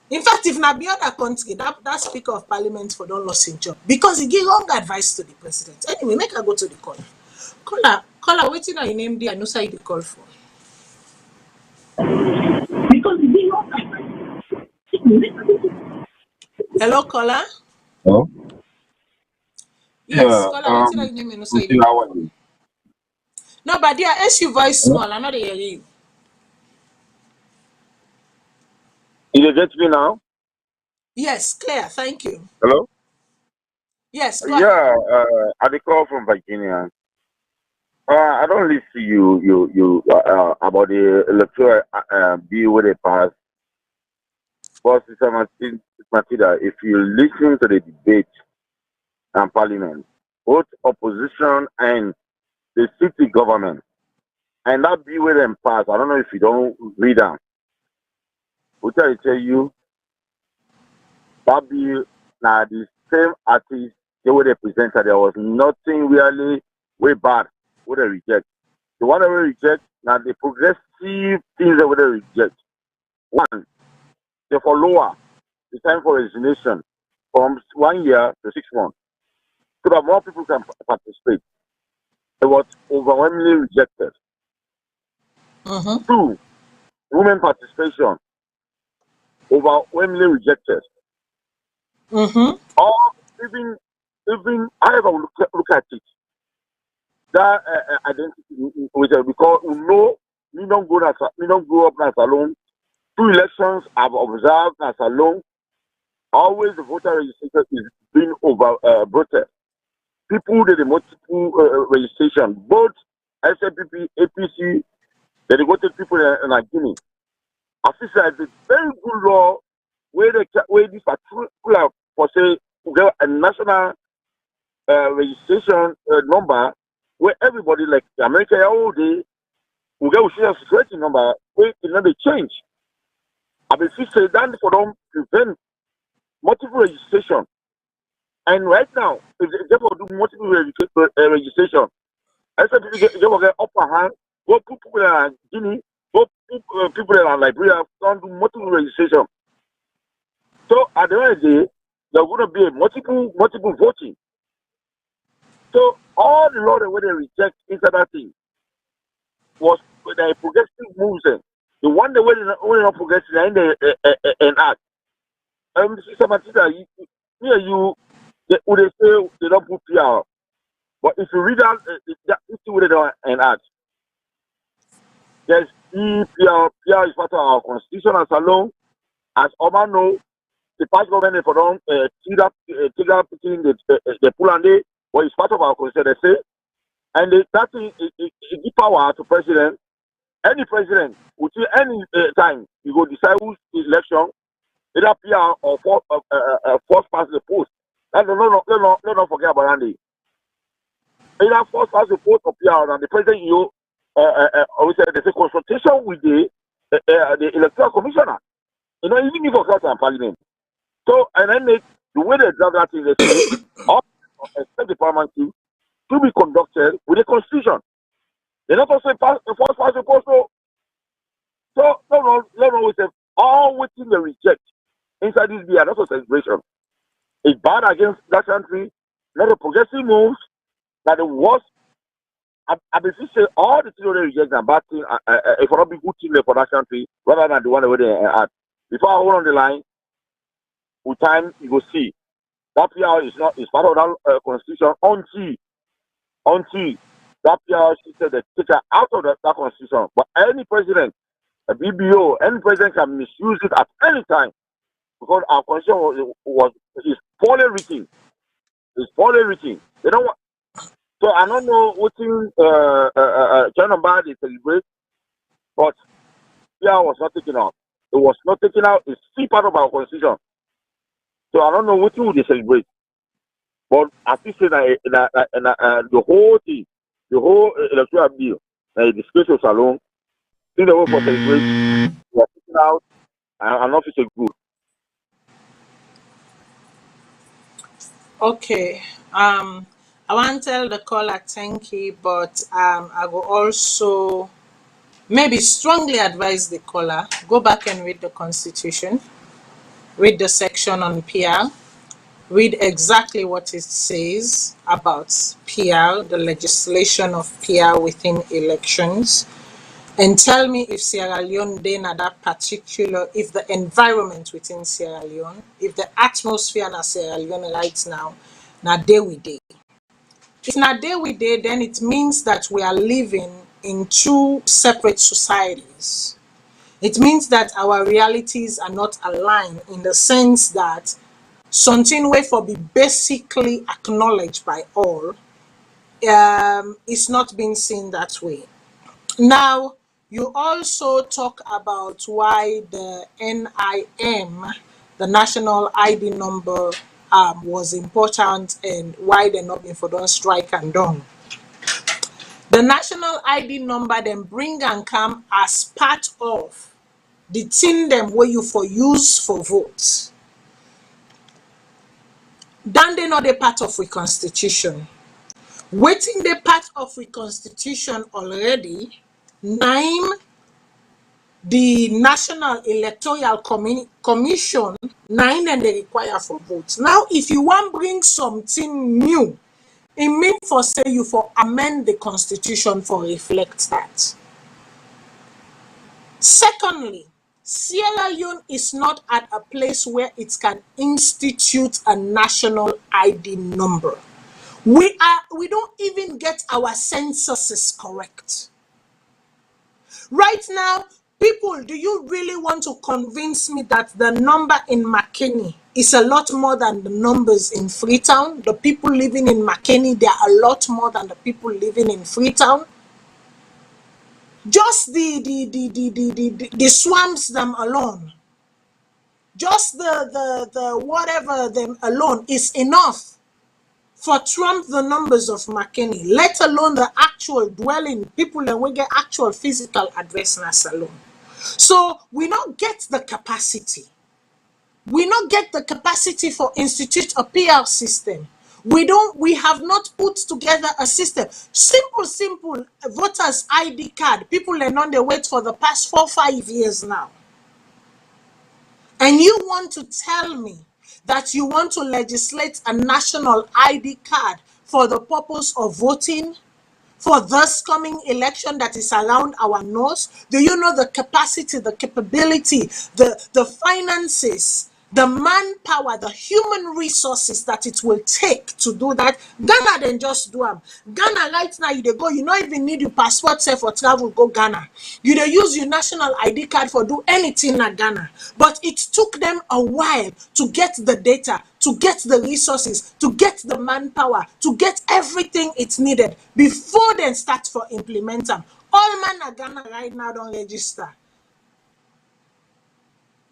in fact, if not be other country, that Speaker of Parliament for don't lose his job because he give wrong advice to the president. Anyway, make I go to the caller. Caller, waiting on your name there. I know say you call for. Hello, caller. Hello? Yes, Yeah, caller, waiting on your name. I know say you call for. No, but dear, as your voice small, I'm not hearing you. You get me now? Yes, clear. Thank you. Hello? Yes, go ahead. Yeah, I dey call from Virginia. I don't listen to you about the electoral bill where they pass. But Sister Matilda, if you listen to the debate and parliament, both opposition and the city government, and that bill where them pass, I don't know if you don't read them. What I tell you, that bill now the same artist they were presented. There was nothing really way bad what they reject. The one that we reject now the progressive things that we reject. One, they for lower the time for resignation from 1 year to 6 months, so that more people can participate. It was overwhelmingly rejected. Two, women participation overwhelmingly rejected. Or even however we look at it, that identity because we don't grow up as Salone. 2 elections I've observed as Salone. Always the voter registration is being voted. People did the multiple registration, both SNPP, APC, they voted people in Guinea. I feel like it's a very good law where this particular for say we get a national registration number where everybody like America all day we get a social security number where it not change. I mean, say that for them prevent multiple registration. And right now, if they do multiple registration, I said they will get upper hand. Both people that are Guinea, both people that are Liberia don't do multiple registration. So at the end of the day, there's going to be a multiple voting. So all the law that they reject inside that thing was the progressive moves. The one that were only not progressive and they enact. Sister Matilda, you would they say they don't put PR. But if you read out that issue with it and act, there's PR is part of our constitution as alone. As Oman know, the past government for them take up between the pull and they, but it's part of our constitution, they say. And that thing it give power to president. Any president, which any time you go decide who's election, either PR or force pass the post. Let's not forget about Andy. Either force pass the post or PR, and the president always said there's a consultation with the electoral commissioner. Even if you and parliament. So, and then the way they draft that thing, they say, all except the parliament to be conducted with the constitution. They not also say first past the post. So, no, we say all waiting they reject inside this beer, that's a celebration. It's bad against that country, not a progressive moves, that the worst. I basically say all the things they reject are bad thing. If not be good thing for that country, rather than the one where they at. Before I hold on the line, with time you go see that PR is not is part of that constitution until that PR system they take her out of that constitution. But any president, a BBO, any president can misuse it at any time because our constitution is poorly written. It's poorly written. They don't want. So I don't know what thing China Bad is celebrate, but PR was not taken out. It was not taken out. It's still part of our constitution. So I don't know what thing they celebrate. But I think that the whole thing, the whole electoral bill, the space of Salone, see the way for celebration, we are taking out, and not so good. Okay. I want to tell the caller thank you, but I will also maybe strongly advise the caller go back and read the Constitution, read the section on PR, read exactly what it says about PR, the legislation of PR within elections, and tell me if Sierra Leone then at that particular, if the environment within Sierra Leone, if the atmosphere in Sierra Leone right now day we day. If not day we day, then it means that we are living in two separate societies. It means that our realities are not aligned in the sense that something way for be basically acknowledged by all is not being seen that way. Now, you also talk about why the NIM, the national ID number, was important and why they're not being for don't strike and done. The national ID number then bring and come as part of the thing them where you for use for votes. Then they not a part of the constitution. Waiting the part of the constitution already, name the National Electoral Commission, 9 and they require for votes. Now, if you want bring something new, it means for say you for amend the constitution for reflect that. Secondly, Sierra Leone is not at a place where it can institute a national ID number. We don't even get our censuses correct. Right now, people, do you really want to convince me that the number in McKinney is a lot more than the numbers in Freetown? The people living in McKinney, they are a lot more than the people living in Freetown. Just the swamps them alone, just the whatever them alone is enough for trump the numbers of McKinney, let alone the actual dwelling people and we get actual physical address in Salone. So we not get the capacity. We not get the capacity for institute a PR system. We have not put together a system. Simple voters ID card. People are on the wait for the past 4-5 years now. And you want to tell me that you want to legislate a national ID card for the purpose of voting for this coming election that is around our nose? Do you know the capacity, the capability, the finances, the manpower, the human resources that it will take to do that? Ghana then just do them. Ghana right now, you go, you don't even need your passport say for travel, go Ghana. You dey use your national ID card for do anything like Ghana. But it took them a while to get the data, to get the resources, to get the manpower, to get everything it's needed before they start for implement them. All man at Ghana right now don't register.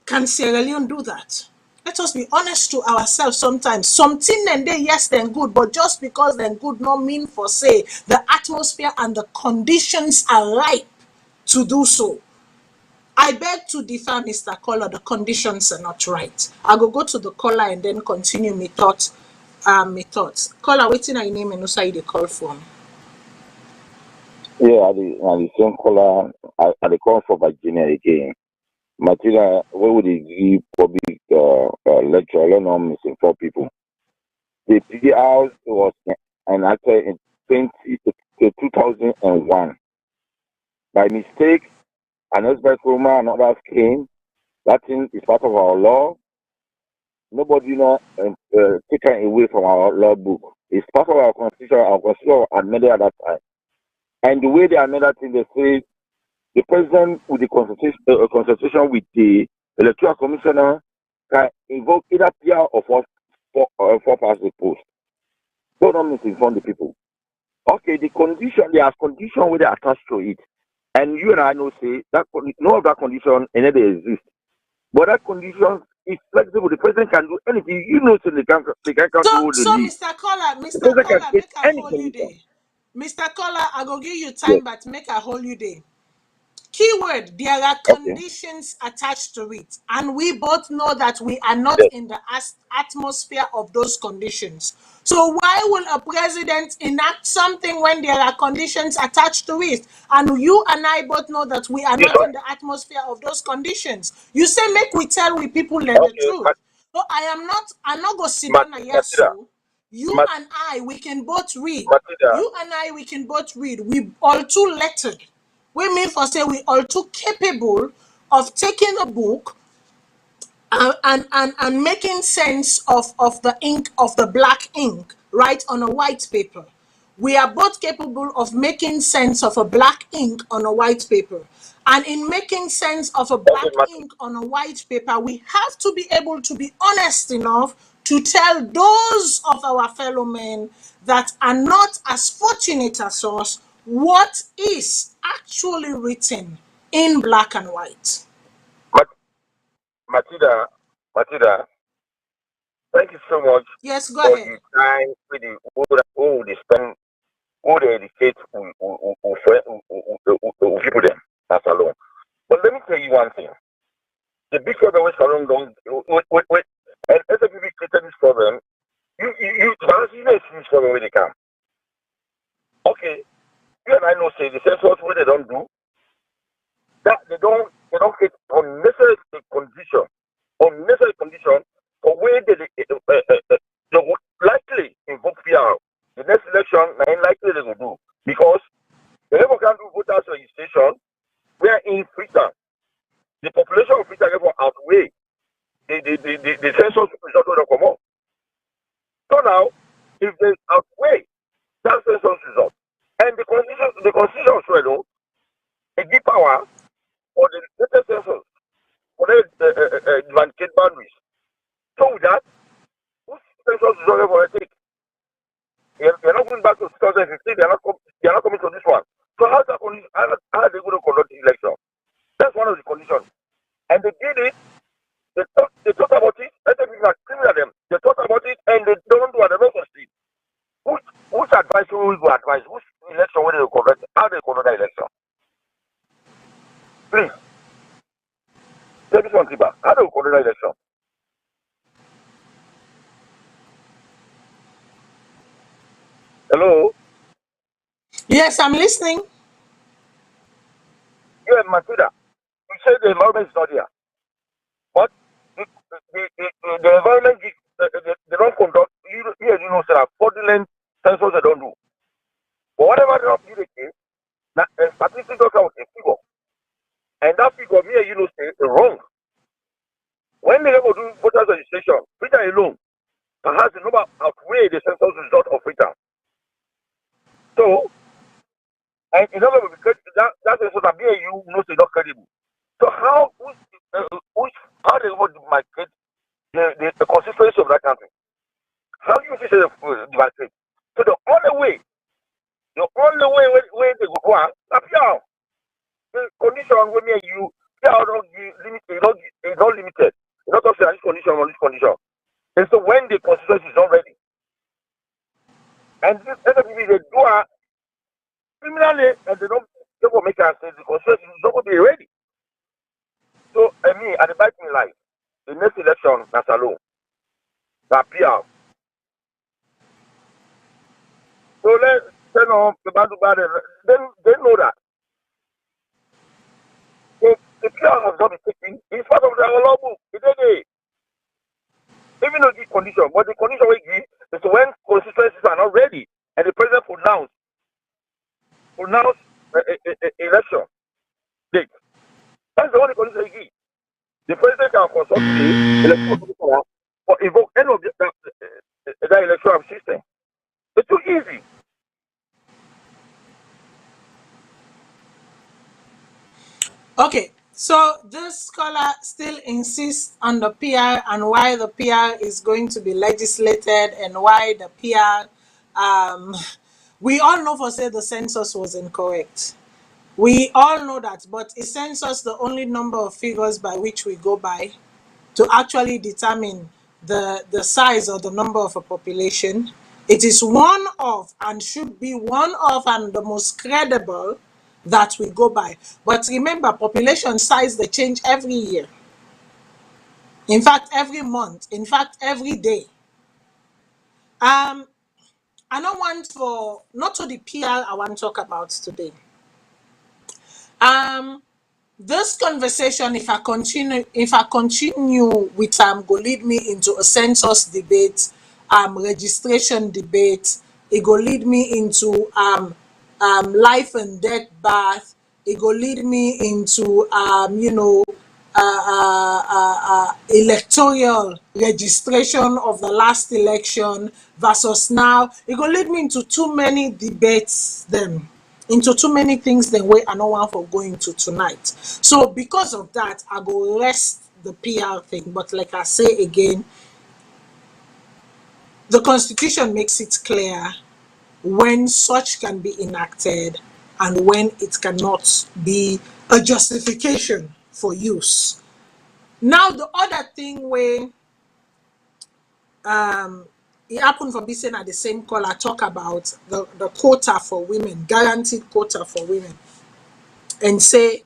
Can Sierra Leone do that? Let us be honest to ourselves sometimes. Something and they yes, then good, but just because they're good not mean for say the atmosphere and the conditions are right to do so. I beg to differ, Mr. Caller. The conditions are not right. I go to the caller and then continue my thoughts. My thoughts. Caller, waiting I name and also the call from. Yeah, the same caller, I the call for Virginia again. Matilda, where would they give public lecture? I don't know, missing four people. The PR was enacted in 2001. By mistake, an expert Roma and others came. That thing is part of our law. Nobody taken away from our law book. It's part of our constitution. Our constitution amended at that time. And the way they amended thing, they say the president with the consultation with the electoral commissioner can invoke either PR or four past the post. So don't misinform the people. Okay, the condition, there's condition where they attached to it. And you and I know say that no of that condition and they exist. But that condition is flexible. The president can do anything. You know, so they can control the So lead. Mr. Caller, The Mr. president can Caller, take make I any hold you condition. there. Mr. Caller, I go give you Yes. time, but make I hold you there. Keyword, there are Okay. conditions attached to it, and we both know that we are not Yes. in the atmosphere of those conditions. So why will a president enact something when there are conditions attached to it? And you and I both know that we are You not sure? in the atmosphere of those conditions. You say make we tell we people the Okay. truth. So I'm not going to sit down a Matilda. yasu. You Mat- and I, we can both read. Matilda. You and I, we can both read. We all too lettered. We mean for say we all too capable of taking a book and making sense of the ink, of the black ink, right, on a white paper. We are both capable of making sense of a black ink on a white paper. And in making sense of a Okay, black ink on a white paper, we have to be able to be honest enough to tell those of our fellow men that are not as fortunate as us what is actually written in black and white. Matilda. Matilda. Thank you so much Yes, go for ahead. the time with the who they spend, who they educate, who people them. That's alone. But let me tell you one thing. The big problem with Salone don't wait. And SFPB created this problem. You know see this problem where they come. Okay, you and I know say the sensors where they don't do that they don't create unnecessary condition for where they would likely invoke PR. The next election, likely they will do because the never can do voters registration. We are in Freetown. The population of Freetown therefore outweigh the census result will come up. So now, if they outweigh that census result, and the constitution as well, they give power for the latest census for the demarcate boundaries. So with that, whose census result ever take? They're not going back to 2015. They're not coming to this one. So how are they going to conduct the election? That's one of the conditions. And they did it. They thought about it. Let them criminal them. They thought about it and they don't do it. They don't succeed. Whose advice will go advise? Whose election will they conduct? How they conduct the election? Please, tell this one, Tiba. How do you conduct the election? Hello? Yes, I'm listening. Yeah, Matilda. You say the environment is not here. But the environment, they don't conduct, you know, sir, fraudulent census they don't do. But whatever they don't do, they case, statistics don't count a figure. And that figure, me and you know, say wrong. When they go do voters registration, Freetown alone, perhaps the number outweigh the census result of Freetown. So, and in order to be credible, that census that me and you know, say not credible. So how, how they would demarcate the constituency of that country? How do you say the demarcate? So the only way where they go on, appear the condition where me and you, they are not limited, not limited. It's not talking this condition or this condition. And so when the constituency is not ready, and this SFPB they do it criminally, and they don't make us say the constituency is not going to be ready. me, at the back in life, the next election, na Salone, that appear. So let's turn on the bad bad. They know that. So the PR has not been taken. It's part of the law book. It is even though the condition, but the condition we give is when constituencies are not ready and the president pronounce election date. That's the only condition we give. The president can consult the electoral commission or evoke any of the electoral system. It's too easy. Okay, so this scholar still insists on the PR and why the PR is going to be legislated and why the PR. We all know for say the census was incorrect. We all know that, but is census the only number of figures by which we go by to actually determine the size or the number of a population? It is one of and should be one of and the most credible that we go by. But remember, population size they change every year. In fact, every month. In fact, every day. I don't want for not to the PL I want to talk about today. This conversation, if I continue with go lead me into a census debate, registration debate. It go lead me into life and death bath. It go lead me into electoral registration of the last election versus now. It go lead me into too many debates them. Into too many things the way I know one for going to tonight. So because of that, I go rest the PR thing. But like I say again, the Constitution makes it clear when such can be enacted and when it cannot be a justification for use. Now the other thing where it happened for being at the same call I talk about the quota for women, guaranteed quota for women. And say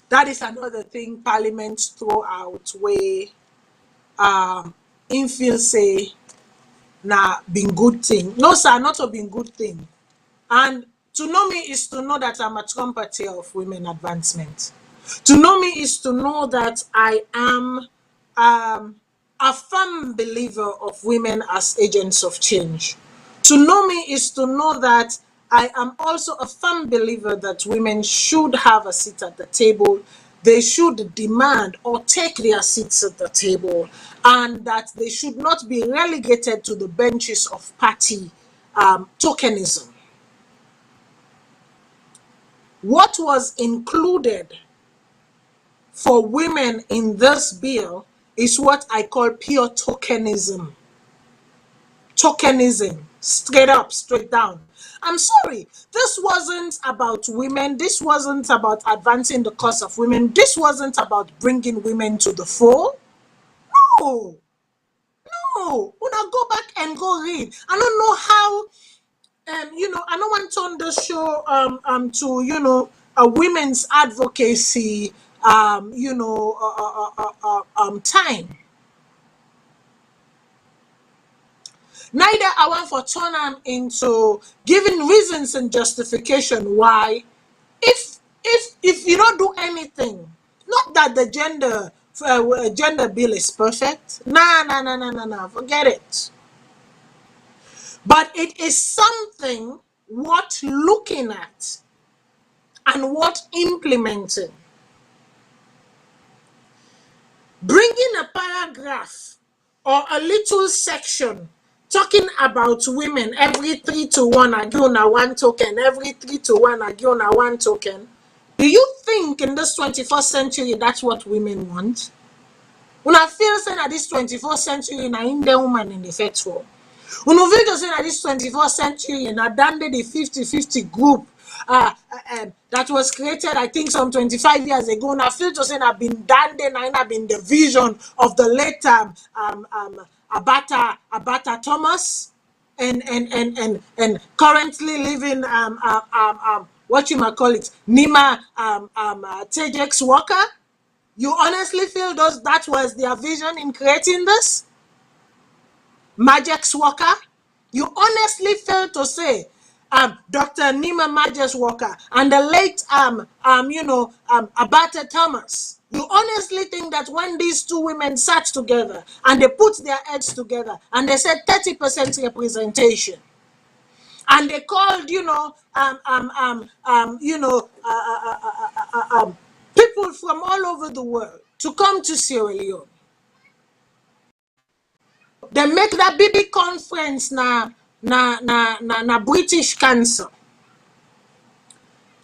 that is another thing Parliament throw out where in feel say na been good thing. No, sir, not a been good thing. And to know me is to know that I'm a trumpeter of women advancement. To know me is to know that I am a firm believer of women as agents of change. To know me is to know that I am also a firm believer that women should have a seat at the table. They should demand or take their seats at the table, and that they should not be relegated to the benches of party tokenism. What was included for women in this bill is what I call pure tokenism. Tokenism, straight up, straight down. I'm sorry, this wasn't about women. This wasn't about advancing the cause of women. This wasn't about bringing women to the fore. No, no. When I go back and go read, I don't know how. I don't want to turn the show to a women's advocacy time. Neither I want for turn them into giving reasons and justification why if you don't do anything, not that the gender bill is perfect. Nah, forget it. But it is something worth looking at and worth implementing. Bringing a paragraph or a little section talking about women every 3 to 1 I give on one token, every 3 to 1 I give on one token. Do you think in this 21st century that's what women want? When I feel saying that this 21st century na in the woman in the federal. When we feel saying that this 21st century and done the 50-50 group that was created, I think, some 25 years ago. And I feel to say I've been done then I've been the vision of the late Abata Thomas and currently living what you might call it, Nima Tejex Walker. You honestly feel that was their vision in creating this? Majex Walker? You honestly fail to say Dr. Nima Majex Walker and the late Abate Thomas. You honestly think that when these two women sat together and they put their heads together and they said 30% representation, and they called people from all over the world to come to Sierra Leone. They make that big conference na British Council.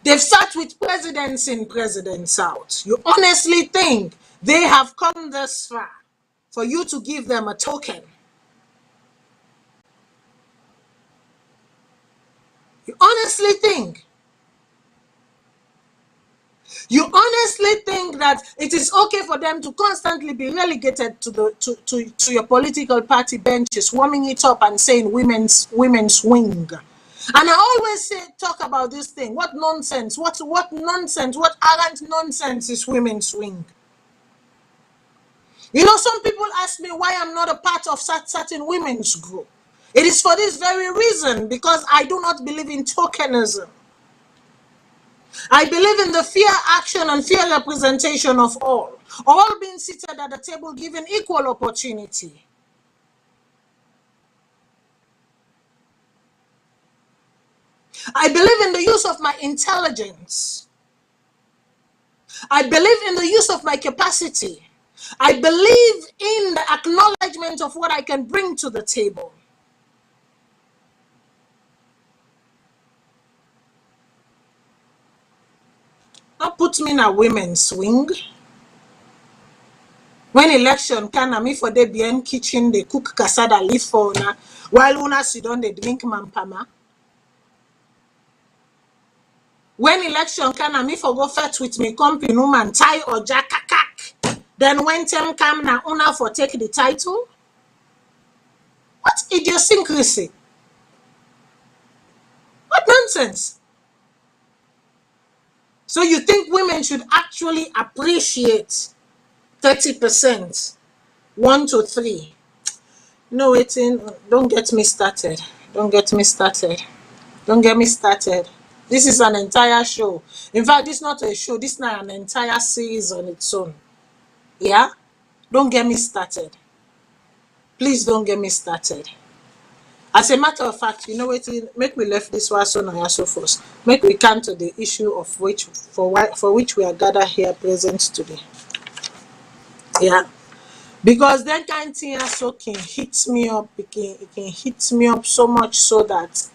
They've sat with presidents in presidents out. You honestly think they have come this far for you to give them a token? You honestly think? You honestly think that it is okay for them to constantly be relegated to your political party benches, warming it up and saying women's wing? And I always talk about this thing. What nonsense? What nonsense? What arrant nonsense is women's wing? You know, some people ask me why I'm not a part of certain women's group. It is for this very reason, because I do not believe in tokenism. I believe in the fair action and fair representation of all being seated at the table given equal opportunity. I believe in the use of my intelligence. I believe in the use of my capacity. I believe in the acknowledgement of what I can bring to the table. Not put me in a women's swing. When election can, me for the BN kitchen, they cook casada leaf for una, while una sit down, they drink mampama. When election can, me for go fetch with me company woman tie or jackakak. Then when time come na una for take the title. What idiosyncrasy? What nonsense? So you think women should actually appreciate 30%, 1 to 3? No, waiting. Don't get me started. Don't get me started. Don't get me started. This is an entire show. In fact, this is not a show. This is not an entire series on its own. Yeah? Don't get me started. Please don't get me started. As a matter of fact, you know what? Make we left this one so first. Make we come to the issue of for which we are gathered here present today. Yeah. Because that kind of thing also can hit me up. It can hit me up so much so that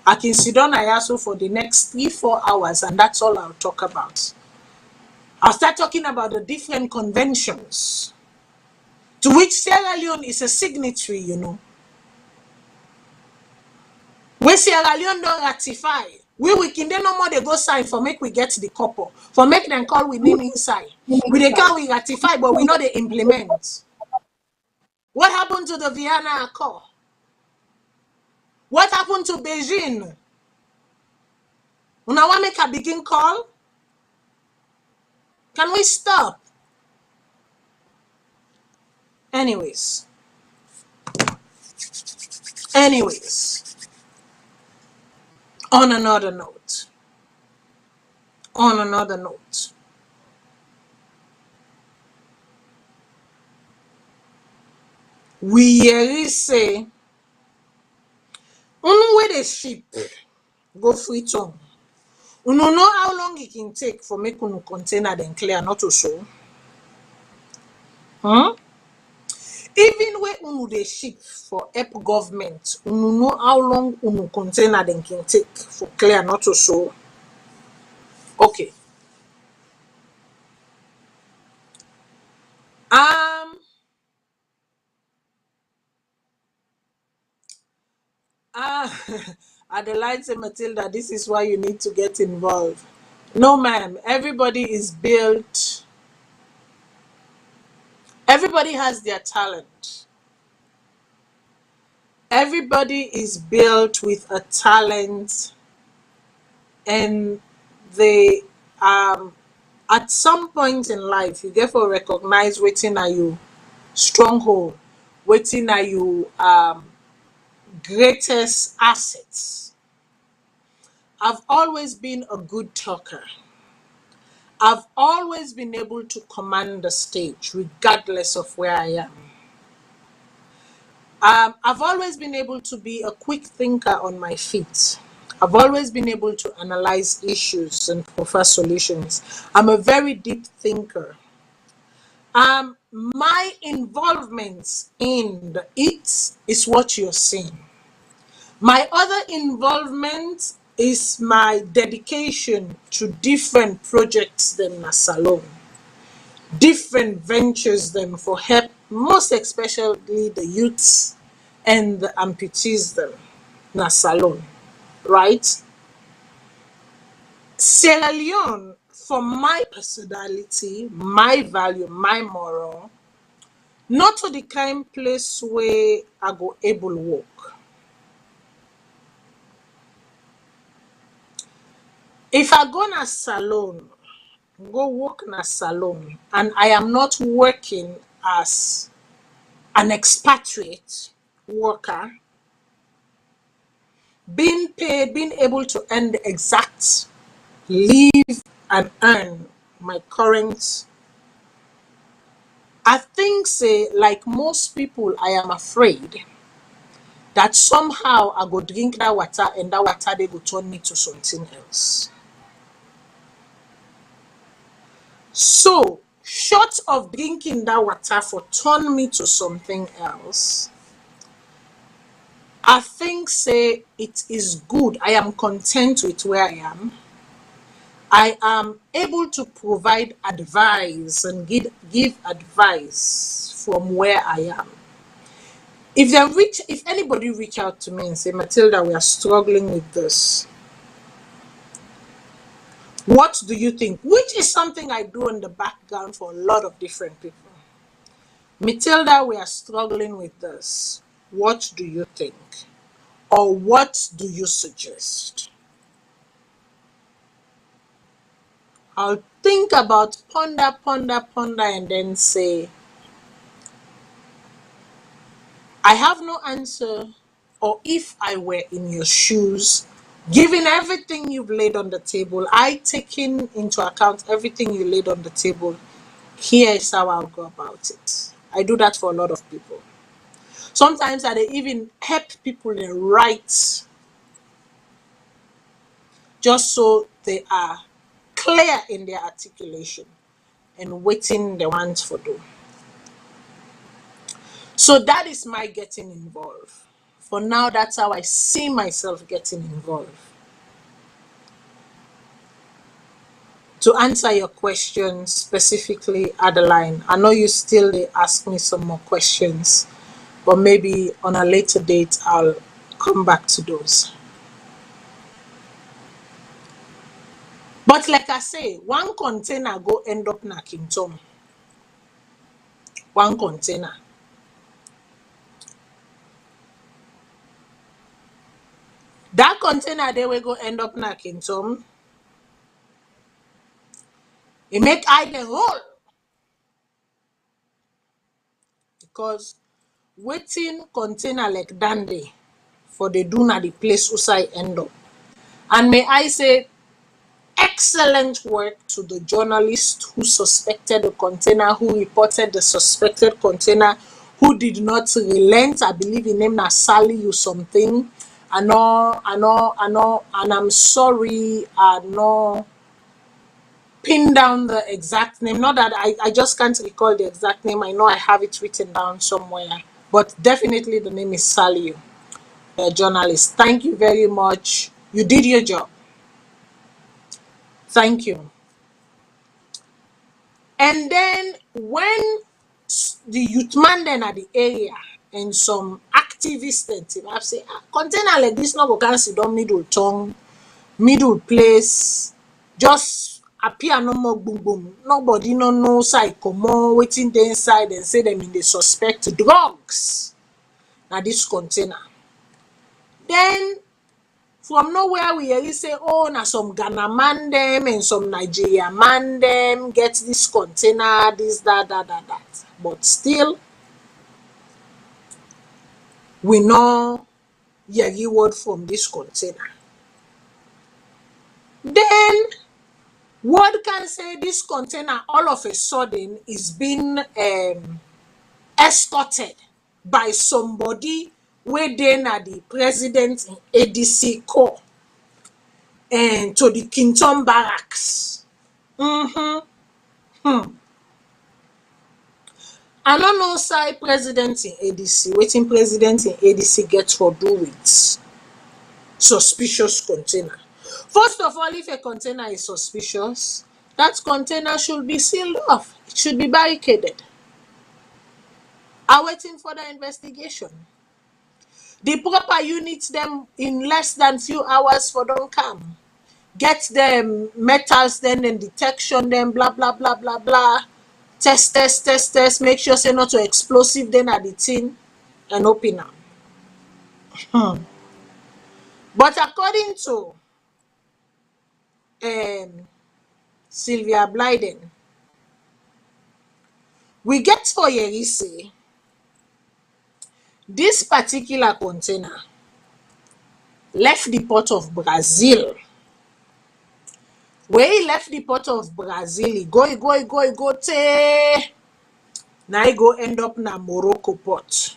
I can sit down also for the next 3-4 hours, and that's all I'll talk about. I'll start talking about the different conventions to which Sierra Leone is a signatory, you know. When Sierra Leone don't ratify, we can then no more they go sign for make we get the couple, for make them call we name inside. We can we ratify, but we know they implement. What happened to the Vienna Accord? What happened to Beijing? Una want make a begin call? Can we stop? Anyways, on another note, we hear say, where the sheep go free tongue. You know how long it can take for make unu container then clear not to show. Even when unu dey ship for help government, unu know how long unu container then can take for clear not to show. Okay. Adelaide say, Matilda, this is why you need to get involved. No, ma'am. Everybody is built. Everybody has their talent. Everybody is built with a talent, and they At some point in life, you therefore recognize waiting are you stronghold, waiting are you greatest assets. I've always been a good talker. I've always been able to command the stage regardless of where I am. I've always been able to be a quick thinker on my feet. I've always been able to analyze issues and prefer solutions. I'm a very deep thinker. My involvement in it is what you're seeing. My other involvement is my dedication to different projects than na Salone, different ventures them for help, most especially the youths and the amputees them na Salone, right? Sierra Leone, for my personality, my value, my moral, not to the kind place where I go able work. If I go na Salone, go work in a salon, and I am not working as an expatriate worker, being paid, being able to earn the exact live and earn my current, I think say like most people, I am afraid that somehow I go drink that water and that water they go turn me to something else. So short of drinking that water for turn me to something else, I think say it is good. I am content with where I am. I am able to provide advice and give advice from where I am. If anybody reach out to me and say, Matilda, we are struggling with this. What do you think? Which is something I do in the background for a lot of different people. Matilda, we are struggling with this. What do you think? Or what do you suggest? I'll think about, ponder, and then say, I have no answer. Or if I were in your shoes, given everything you've laid on the table, I taking into account everything you laid on the table, here is how I'll go about it. I do that for a lot of people. Sometimes I even help people in write just so they are clear in their articulation and waiting the ones for do. So that is my getting involved. For now, that's how I see myself getting involved. To answer your question specifically, Adeline, I know you still ask me some more questions, but maybe on a later date, I'll come back to those. But like I say, one container go end up knocking Tom. One container. That container they will go end up knocking Tom. It make island roll. Because waiting container like dandy for the do na the place usai end up. And may I say excellent work to the journalist who suspected the container, who reported the suspected container, who did not relent. I believe in name na Sally you something. I know, and I'm sorry, I know pin down the exact name. Not that I just can't recall the exact name. I know I have it written down somewhere. But definitely the name is Sally, the journalist. Thank you very much. You did your job. Thank you. And then when the youth man then at the area and some activists then team have say, container like this no go can sit down middle tongue, middle place, just appear no more boom boom. Nobody no know side come on waiting there inside and say them in the suspect drugs. Now this container. Then From nowhere we hear say, oh, na some Ghana man them and some Nigeria man them get this container, this, that. But still, we know hear word from this container. Then word can say this container all of a sudden is being escorted by somebody wey dey na the president in ADC corps and to the Kinton barracks. I no know say president in ADC, wetin president in ADC get for do with suspicious container. First of all, if a container is suspicious, that container should be sealed off. It should be barricaded. Awaiting further investigation. The proper units them in less than few hours for don't come. Get them metals then and detection them, blah blah blah blah blah. Test, make sure say not to explosive then at the thing and open them. But according to Sylvia Blyden, we get for Yeri say this particular container left the port of Brazil. Where he left the port of Brazil, he go te. Now he go end up na Morocco port.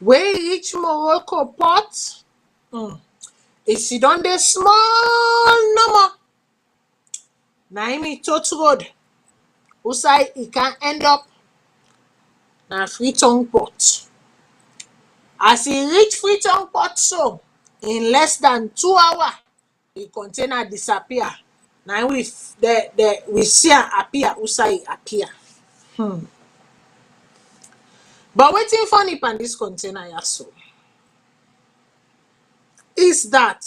Where he reach Morocco port, he sit on the small number. Now he touch road. Usai he can end up na Freetown port. As he reach Freetown port, so in less than 2 hours, the container disappear. Now we see her appear, Usai appear. But waiting funny pan this container yaso is that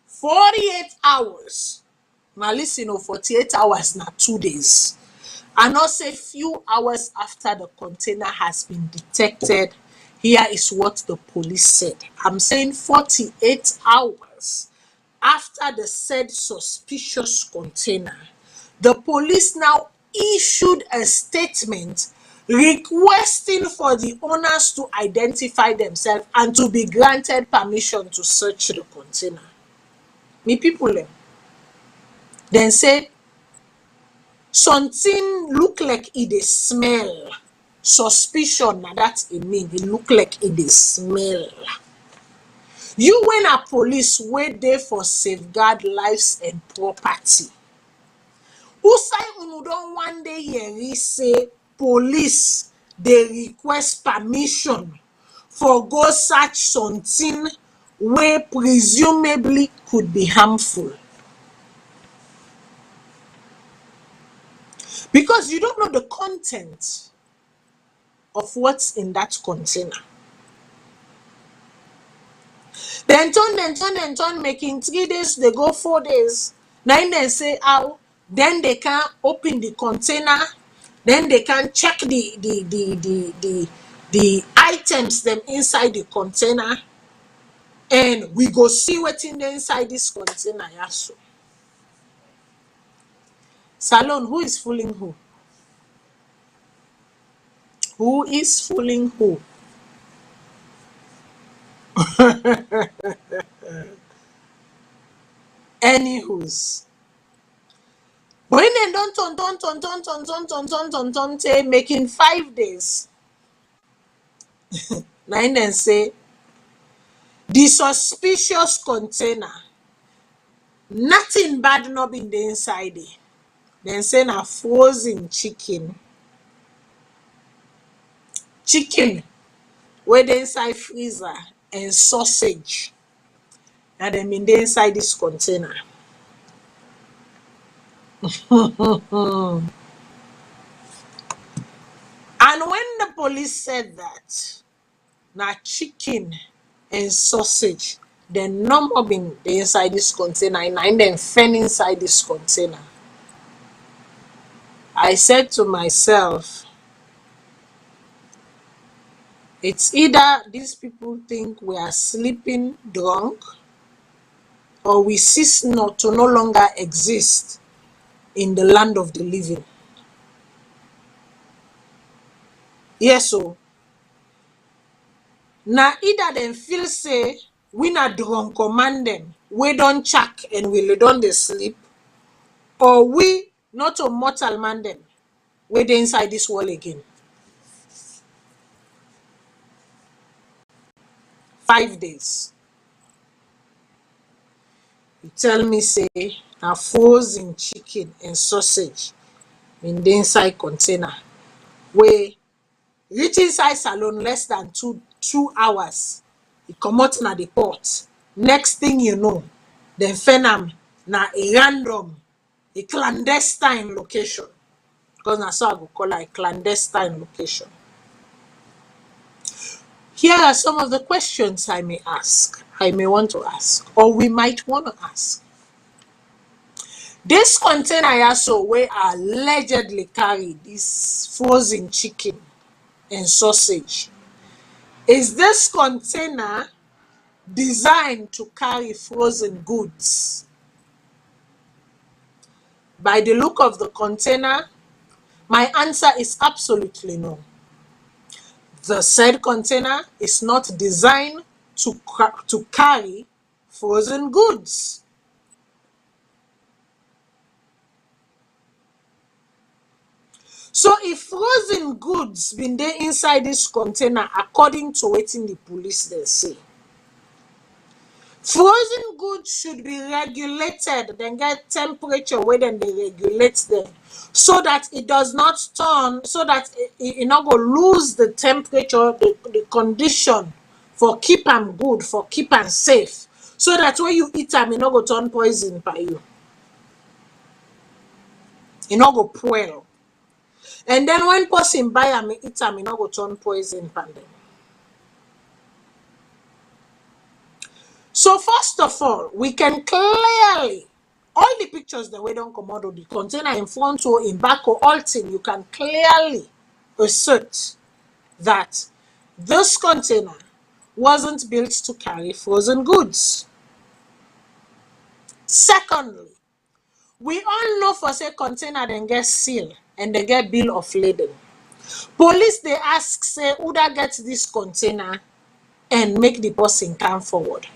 48 hours. Now listen, 48 hours na 2 days. And also a few hours after the container has been detected, here is what the police said. I'm saying 48 hours after the said suspicious container, the police now issued a statement requesting for the owners to identify themselves and to be granted permission to search the container. Me people then say something look like it smell. Suspicion, now that's it mean. It look like it smell. You when a police wait there for safeguard lives and property. Who say you don't one day hear say police they request permission for go search something where presumably could be harmful? Because you don't know the content of what's in that container. Then turn, making 3 days, they go 4 days. Then they say how, then they can open the container, then they can check the items them inside the container, and we go see what's in the inside this container. Yaso. Salone, who is fooling who? Who is fooling who? Anywho's. When they don't turn, making 5 days. Now then say the suspicious container, nothing bad not in the inside it. Then say na frozen chicken where the inside freezer and sausage. Now them in the inside this container. And when the police said that, now chicken and sausage, the number been the inside this container, and then fell inside this container. I said to myself, It's either these people think we are sleeping drunk, or we cease not to no longer exist in the land of the living. Yes, so now either them feel say we not drunk command them, we don't check and we don't dey sleep, or we not a mortal man them, we dey inside this wall again. 5 days. You tell me say na frozen chicken and sausage in the inside container, wey reach inside Salone less than two hours. E comot na the pot. Next thing you know, dem find am na a random, a clandestine location. Because na so I go call it, a clandestine location. Here are some of the questions I may ask, I may want to ask, or we might want to ask. This container also where allegedly carry this frozen chicken and sausage, is this container designed to carry frozen goods? By the look of the container, my answer is absolutely no. The said container is not designed to carry frozen goods. So if frozen goods been there inside this container, according to wetin the police they say, frozen goods should be regulated, then get temperature where then they regulate them, so that it does not turn, so that it not go lose the temperature, the condition for keep them good, for keep them safe, so that when you eat them, it not go turn poison by you. It not go spoil. And then when person buy them, eat them, it not go turn poison by them. So first of all, we can clearly, all the pictures that we don't come out of the container in front or in back or all thing, you can clearly assert that this container wasn't built to carry frozen goods. Secondly, we all know for say container then get seal and they get bill of lading. Police they ask say who that gets this container and make the person come forward.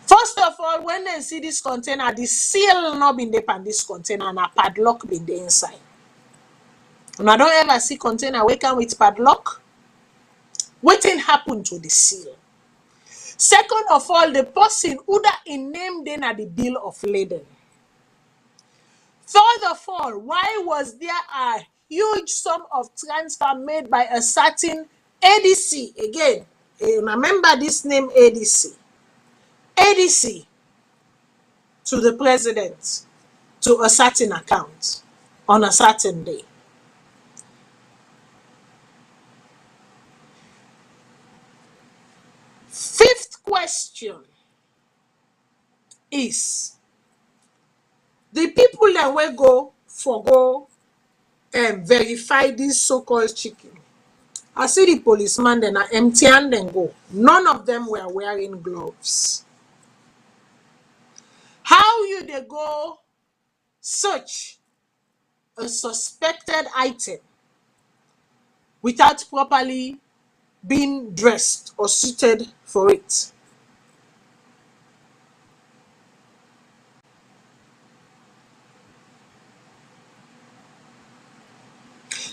First of all, when they see this container, the seal not been there on this container and a padlock been there inside. And I don't ever see container we come with padlock. Wetin happen to the seal? Second of all, the person who that in name then at the bill of lading. Third of all, why was there a huge sum of transfer made by a certain ADC? Again, remember this name ADC. ADC to the president to a certain account on a certain day. Fifth question is, the people that will go verify this so-called chicken. I see the policeman then are empty and then go. None of them were wearing gloves. How you they go search a suspected item without properly being dressed or suited for it?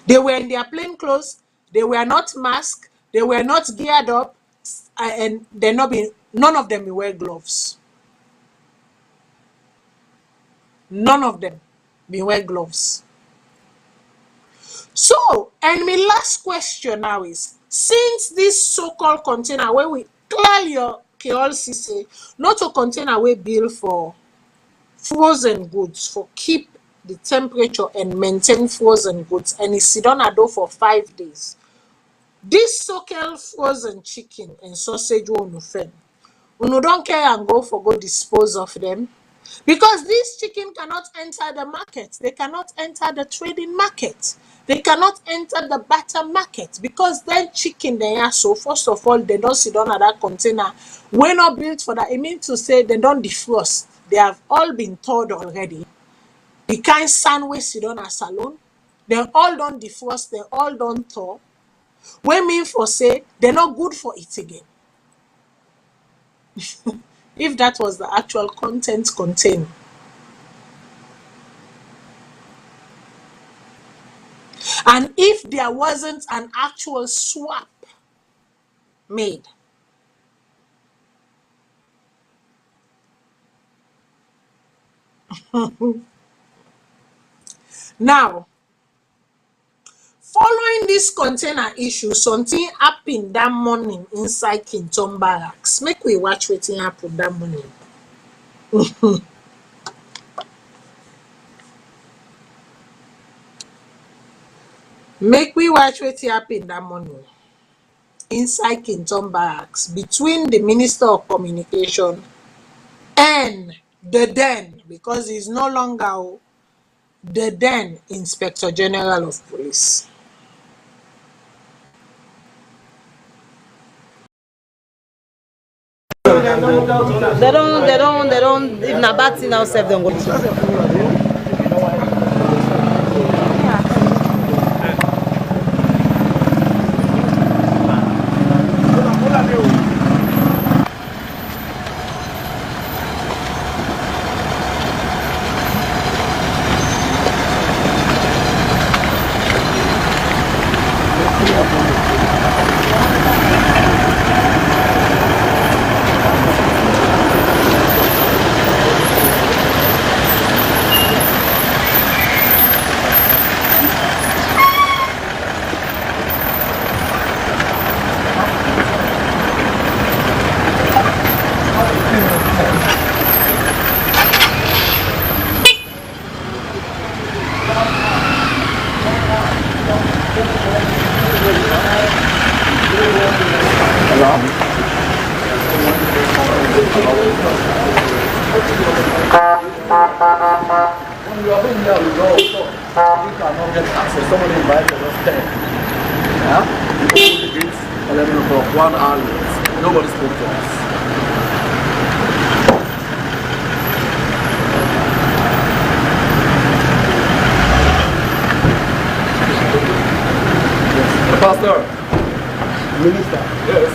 They were in their plain clothes, they were not masked, they were not geared up, and none of them wear gloves. None of them wear gloves. So, and my last question now is, since this so-called container where we clearly all say not a container we build for frozen goods, for keep the temperature and maintain frozen goods, and it's sit on a door for 5 days. This so-called frozen chicken and sausage won't offend. You don't care and go dispose of them, because this chicken cannot enter the market. They cannot enter the trading market. They cannot enter the barter market because then chicken they are so first of all they don't sit on that container. We're not built for that. It means to say they don't defrost. They have all been thawed already. The kind sandwich sit on a salon. They all don't defrost, they all don't thaw. We mean for say they're not good for it again. If that was the actual content contained. And if there wasn't an actual swap made, now, following this container issue, something happened that morning inside Kinton Barracks. Make we watch what happened that morning. Make we watch what happened that morning inside Kinton Barracks between the Minister of Communication and the then, because he's no longer the then Inspector General of Police. They don't, if na bad thing now, self them go. When you are being there, you go, so you cannot get access. Somebody invited us 10. Yeah? You open the gates 11 o'clock, 1 hour late. Nobody spoke to us. Yes. Pastor. Minister. Yes.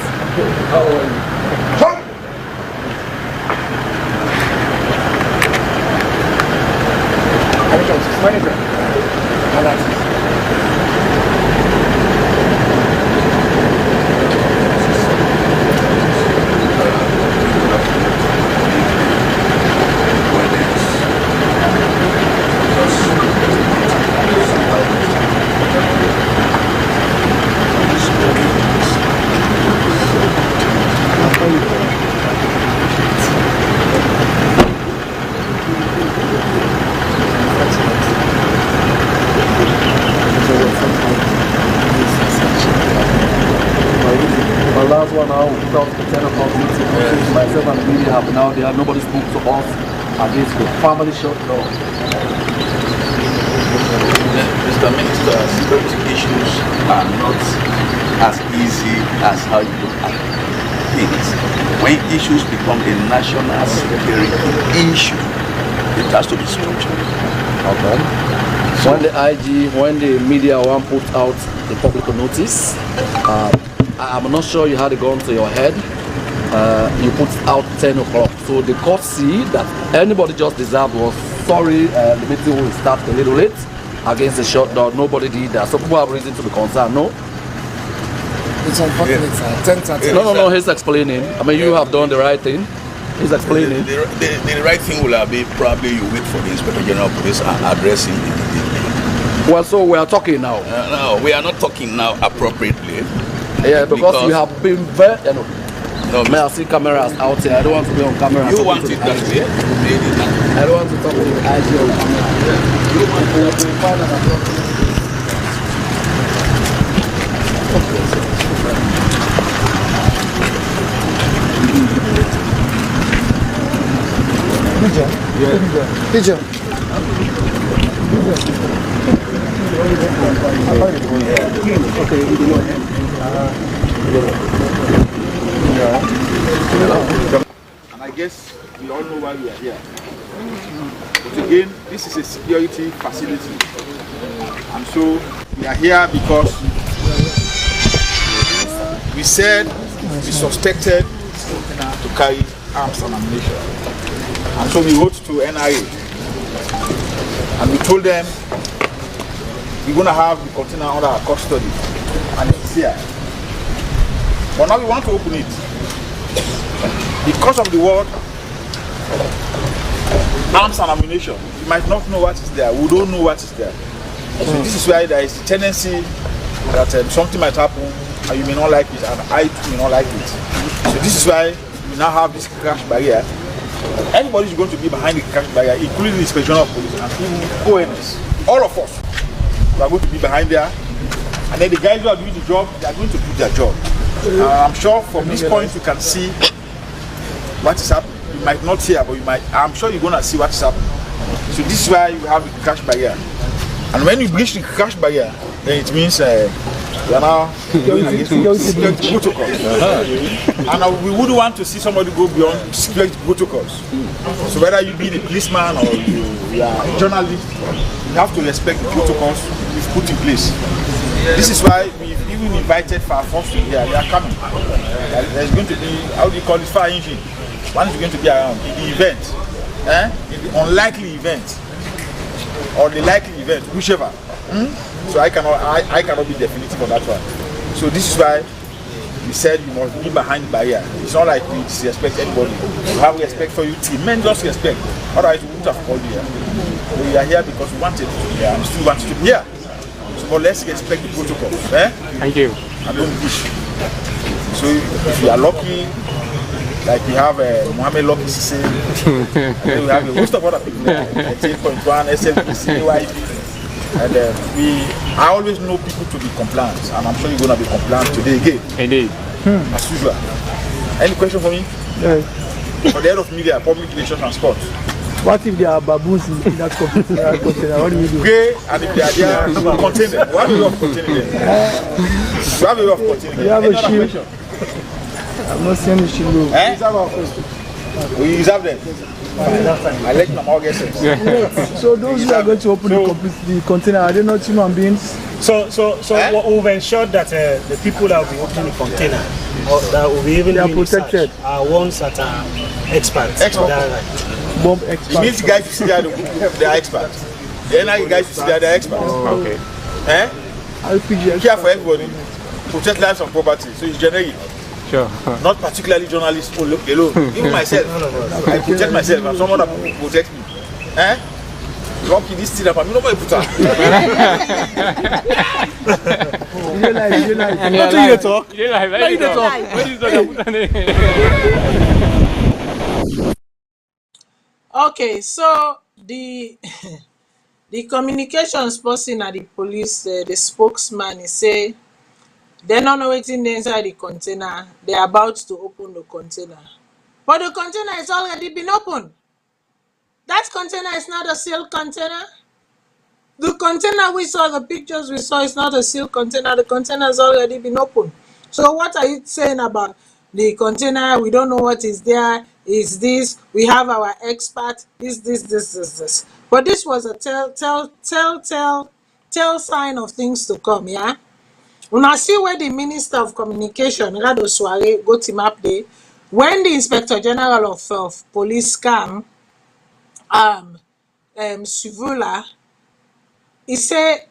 How are you? Manager. Last one now, without the 10 o'clock meeting, myself and the media have now there. Nobody spoke to us against the family shutdown. Mr. Minister, security issues are not as easy as how you look at things. When issues become a national security issue, it has to be structured. Okay. So when the media one put out the public notice, I'm not sure you had it gone to your head. You put out 10 o'clock. So the courtesy that anybody just deserved was sorry, the meeting will start a little late against the shutdown. Nobody did that. So people have reason to be concerned, no? It's unfortunate, sir. 10:30. No, he's explaining. I mean, you have done the right thing. He's explaining. The right thing will be probably you wait for the Inspector General of Police and address him immediately. Well, so we are talking now. No, we are not talking now appropriately. Yeah, because we have been very. No, may I see cameras out here? I don't want to be on camera. You want it that way? I don't want to talk to the IG on camera. You want to find out. Pigeon. And I guess we all know why we are here. But again, this is a security facility. And so we are here because we said we suspected to carry arms and ammunition. And so we wrote to NIA and we told them we're going to have the container under our custody and it's here. But now we want to open it. Because of the word arms and ammunition, you might not know what is there. We don't know what is there. So this is why there is a tendency that something might happen and you may not like it and I too may not like it. So this is why we now have this crash barrier. Everybody is going to be behind the crash barrier, including the inspection of police and even ONS. All of us are going to be behind there. And then the guys who are doing the job, they are going to do their job. I'm sure from this point you can see what is happening. You might not hear, but you might. I'm sure you're going to see what is happening. So this is why you have the crash barrier. And when you breach the crash barrier, then it means you are now going against security protocols. And we wouldn't want to see somebody go beyond security protocols. So whether you be a policeman or you are a journalist, you have to respect the protocols we've put in place. This is why we've even invited Fire Force here. They are coming. There's going to be, how do you call it, fire engine. One is going to be around in the event, in the unlikely event, or the likely event, whichever. So I cannot be definitive on that one. So this is why we said you must be behind the barrier. It's not like we disrespect anybody. We have respect for you, tremendous respect. Otherwise we wouldn't have called you here. So we are here because we wanted to be here and still wanted to be here. So but let's respect the protocols. Thank you. And don't push. So if you are lucky, like we have Mohamed Lucky Sise, and then we have a host of other people, like 8.1, SFPC, YP. And I always know people to be compliant, and I'm sure you're going to be compliant today again. Indeed. As usual. Any question for me? Yes. For the head of media, public relations and sports. What if there are baboons in that container? What do you do? Okay, and if they are there, you will contain them. We have a way of containing them. We have a way of containing them. You have Any a other shield? I'm not saying the shield. We reserve them. I let them all get sense. So those who are going to open the container, are they not human beings? So we've ensured that the people that will be opening the container, or that will be even doing protected, are ones that are experts. Bomb experts. It means the guys you see there, they are experts. The NIA guys you see there, they are experts. Okay. RPG care for everybody. Protect lives and property. So it's generic. Sure. Not particularly journalists alone. Even myself. I protect myself and someone that protect me. Lucky this thing up and nobody put up. You talk. You talk. Okay, so the communications person at the police, the spokesman, he say they don't know what's inside the container. They're about to open the container, but the container has already been opened. That container is not a sealed container. The container we saw, the pictures we saw, is not a sealed container. The container has already been opened. So what are you saying about the container? We don't know what is there. Is this? We have our expert. This. But this was a tell sign of things to come. Yeah. When I see where the Minister of Communication, Rado Soare, got him up there, when the Inspector General of Police came, Sivula, he say,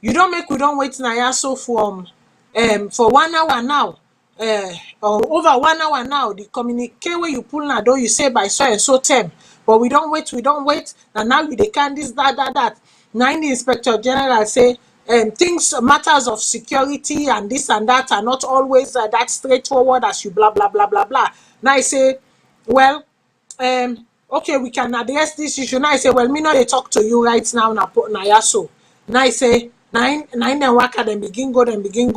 we don't wait na so for 1 hour now, or over 1 hour now. The communique where you pull na do you say by so and so term, but we don't wait, and now they can this that. Now the Inspector General say, things, matters of security and this and that are not always that straightforward as you blah blah blah blah blah. Now I say, well, okay, we can address this issue. Now I say, well, me not they talk to you right now na yaso. Now I say, nine then waka then begin go.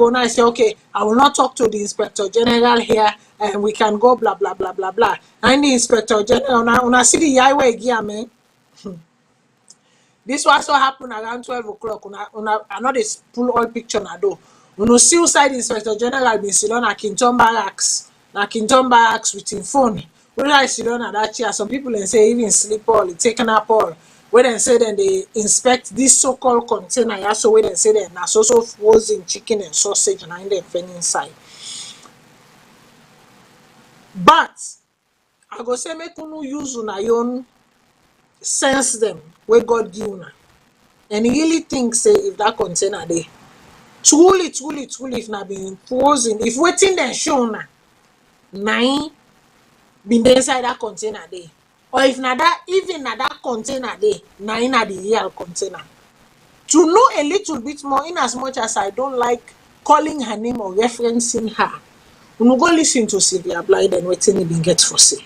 Now I say, okay, I will not talk to the Inspector General here, and we can go blah blah blah blah blah. And the Inspector General now see the highway gear man. This was what happened around 12 o'clock. I know they pull all picture na do. Uno see outside Inspector General bin sit down na Kinton Barracks. Na Kinton Barracks with him phone. When I sit down at that chair, some people then say even sleep all, taken up all. When they say then they inspect this so-called container, yeah, so when they say then na so frozen chicken and sausage and in them inside. But I go say make unu use una own sense them where God give una. And really think say if that container there truly if na been frozen, if waiting then show na nine been inside that container there, or if na that even na that container there nine na the real container. To know a little bit more, in as much as I don't like calling her name or referencing her, we go listen to Sylvia Blythe and waiting been get for say.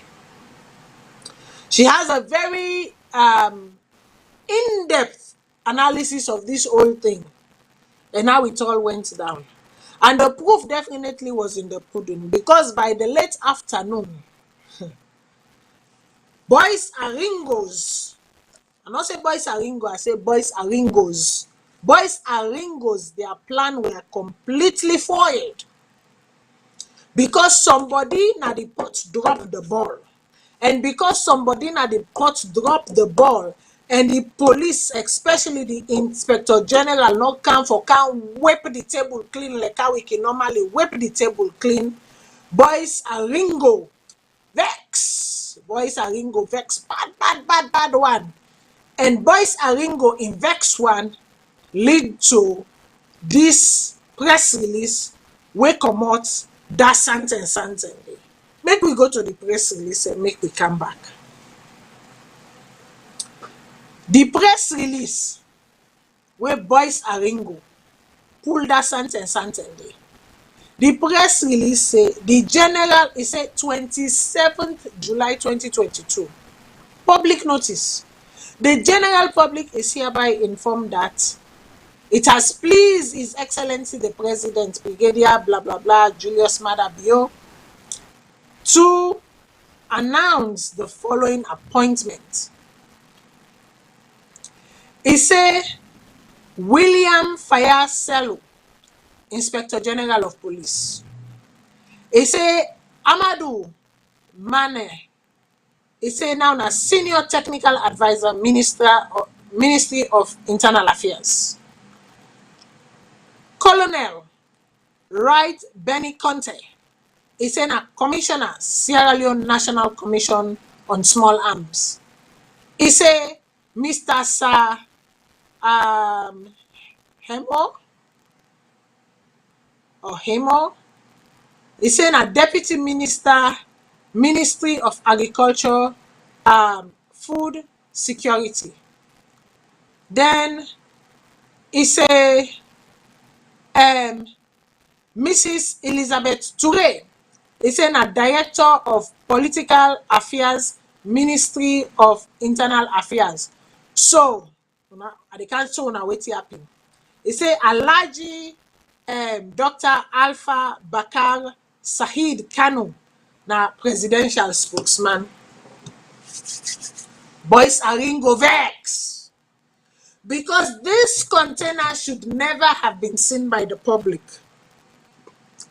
She has a very in-depth analysis of this whole thing and how it all went down. And the proof definitely was in the pudding, because by the late afternoon, boys are ringos. I not say boys are ringo, I say boys are ringos. Boys are ringos, their plan were completely foiled. Because somebody na the pot dropped the ball. And because somebody na the pot dropped the ball, and the police, especially the Inspector General, not come wipe the table clean like how we can normally wipe the table clean. Boys are ringo, vex. Boys are ringo, vex. Bad one. And boys are ringo in vex one lead to this press release wey comot that sentence. Make we go to the press release and make we come back. The press release where boys are ringo pull that sentence. The press release say the general is said 27th July 2022. Public notice. The general public is hereby informed that it has pleased His Excellency the President, Brigadier blah blah blah Julius Maada Bio, to announce the following appointment. He say William Fayaselu, Inspector General of Police. He say Amadou Mane. He say now na Senior Technical Advisor, Ministry of Internal Affairs. Colonel Wright Benny Conte. He say na Commissioner, Sierra Leone National Commission on Small Arms. He say Mr. Sir Hemo. He say na Deputy Minister, Ministry of Agriculture, Food Security. Then he say Mrs. Elizabeth Toure. He say na Director of Political Affairs, Ministry of Internal Affairs. So I can't show na wetin happen. He say Alhaji Dr. Alpha Bakar Sahid Kanu na presidential spokesman. Boys are ringo vex because this container should never have been seen by the public.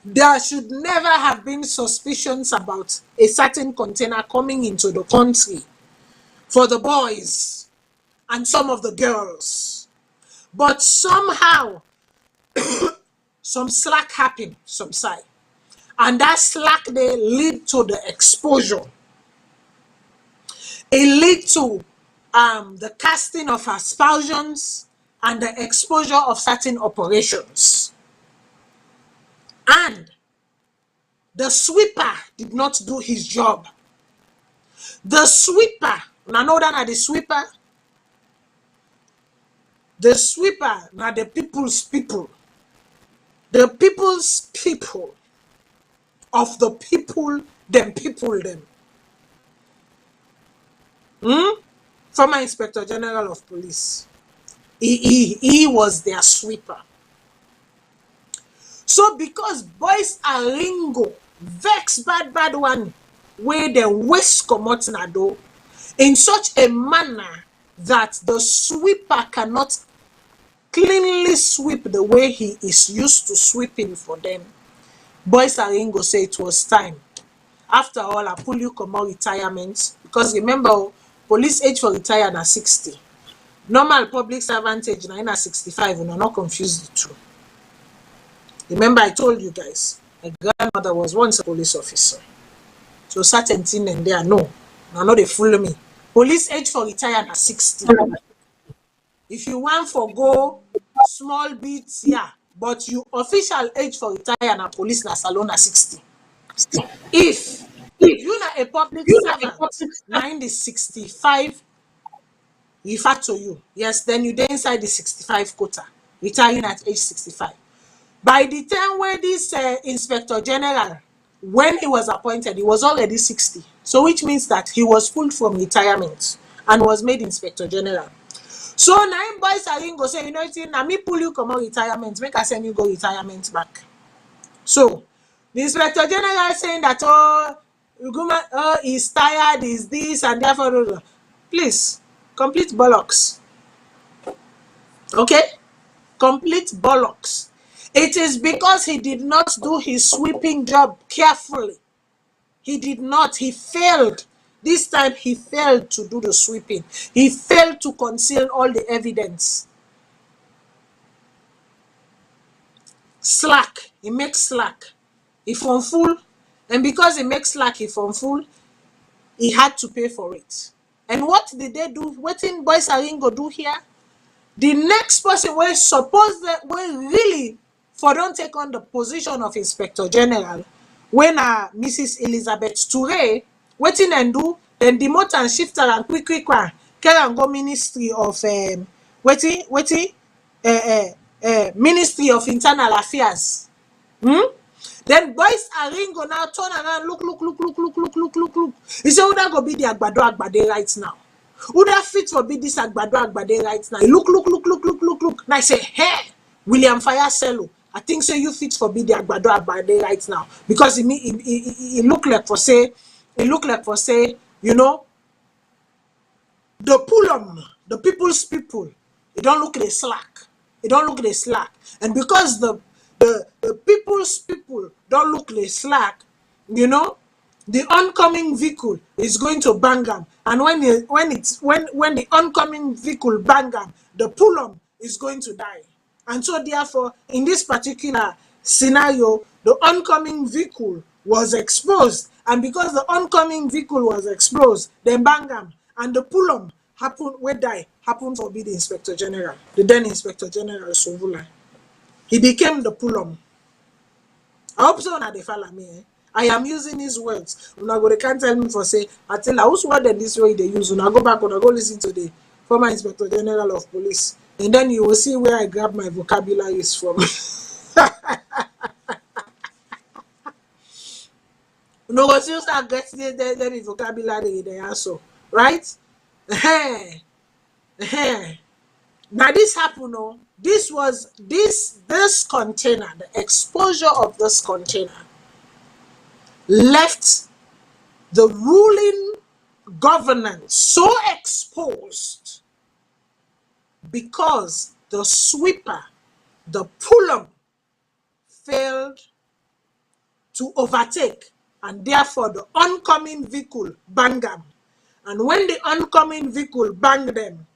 There should never have been suspicions about a certain container coming into the country for the boys and some of the girls. But somehow, some slack happened some side. And that slack they lead to the exposure. It lead to the casting of aspersions and the exposure of certain operations. And the sweeper did not do his job. The sweeper, now know that the sweeper now the people's people. The people's people of the people, them. Former Inspector General of Police. He was their sweeper. So because boys are ringo, vex bad one, where the waste comot na do in such a manner that the sweeper cannot cleanly sweep the way he is used to sweeping for them, Boys Aringo say it was time. After all, I pull you come out retirement because remember, police age for retire na 60. Normal public servant age na 65. Una not confuse the two. Remember, I told you guys, my grandmother was once a police officer. So certain thing and there, no. Now no, they fool me. Police age for retire na 60. If you want for go small bits, yeah. But you official age for retire na police na Salone na 60. If you na a public servant, 65, refer to you. Yes, then you dey inside the 65 quota, retiring at age 65. By the time where this Inspector General, when he was appointed, he was already 60. So which means that he was pulled from retirement and was made Inspector General. So now Boys Aringo say, you know what, now me pull you come out retirement, make I send you go retirement back. So the Inspector General saying that, he's tired, he's this, and therefore, please, complete bollocks. Okay? Complete bollocks. It is because he did not do his sweeping job carefully. He did not. He failed. This time he failed to do the sweeping. He failed to conceal all the evidence. Slack. He makes slack. He from full. And because he makes slack, he from full, he had to pay for it. And what did they do? What did Boys Aringo do here? The next person will suppose that will really for don't take on the position of Inspector General when Mrs. Elizabeth Toure waiting and do then demote and shift her and quick carry and go Ministry of Ministry of Internal Affairs. Then Boys Aringo now turn around, look. He say, Uda go be the Agbade right now. Uda fit for be this Agbade right now. He look. Now I say, hey, William Fayasello, I think so you fit for be the Agbade right now. Because he look like for say, you know, the Pullum, the people's people, it don't look the slack. It don't look the slack. And because the people's people don't look the slack, you know, the oncoming vehicle is going to bang them. And when the oncoming vehicle bang them, the Pullum is going to die. And so therefore, in this particular scenario, the oncoming vehicle was exposed. And because the oncoming vehicle was exposed, then bang them. And the Pullum happened, where die, happened to be the Inspector General, the then Inspector General Sovula. He became the Pullum. I hope so now they follow me. I am using these words. They can't tell me for say, I tell who's word than this way they use. When I go back, when I go listen to the former Inspector General of Police. And then you will see where I grab my vocabularies from. No, but you start getting the vocabulary there also. Right? Now this happened, this container, the exposure of this container left the ruling governance so exposed because the sweeper, the Pullum, failed to overtake, and therefore the oncoming vehicle banged them. And when the oncoming vehicle banged them,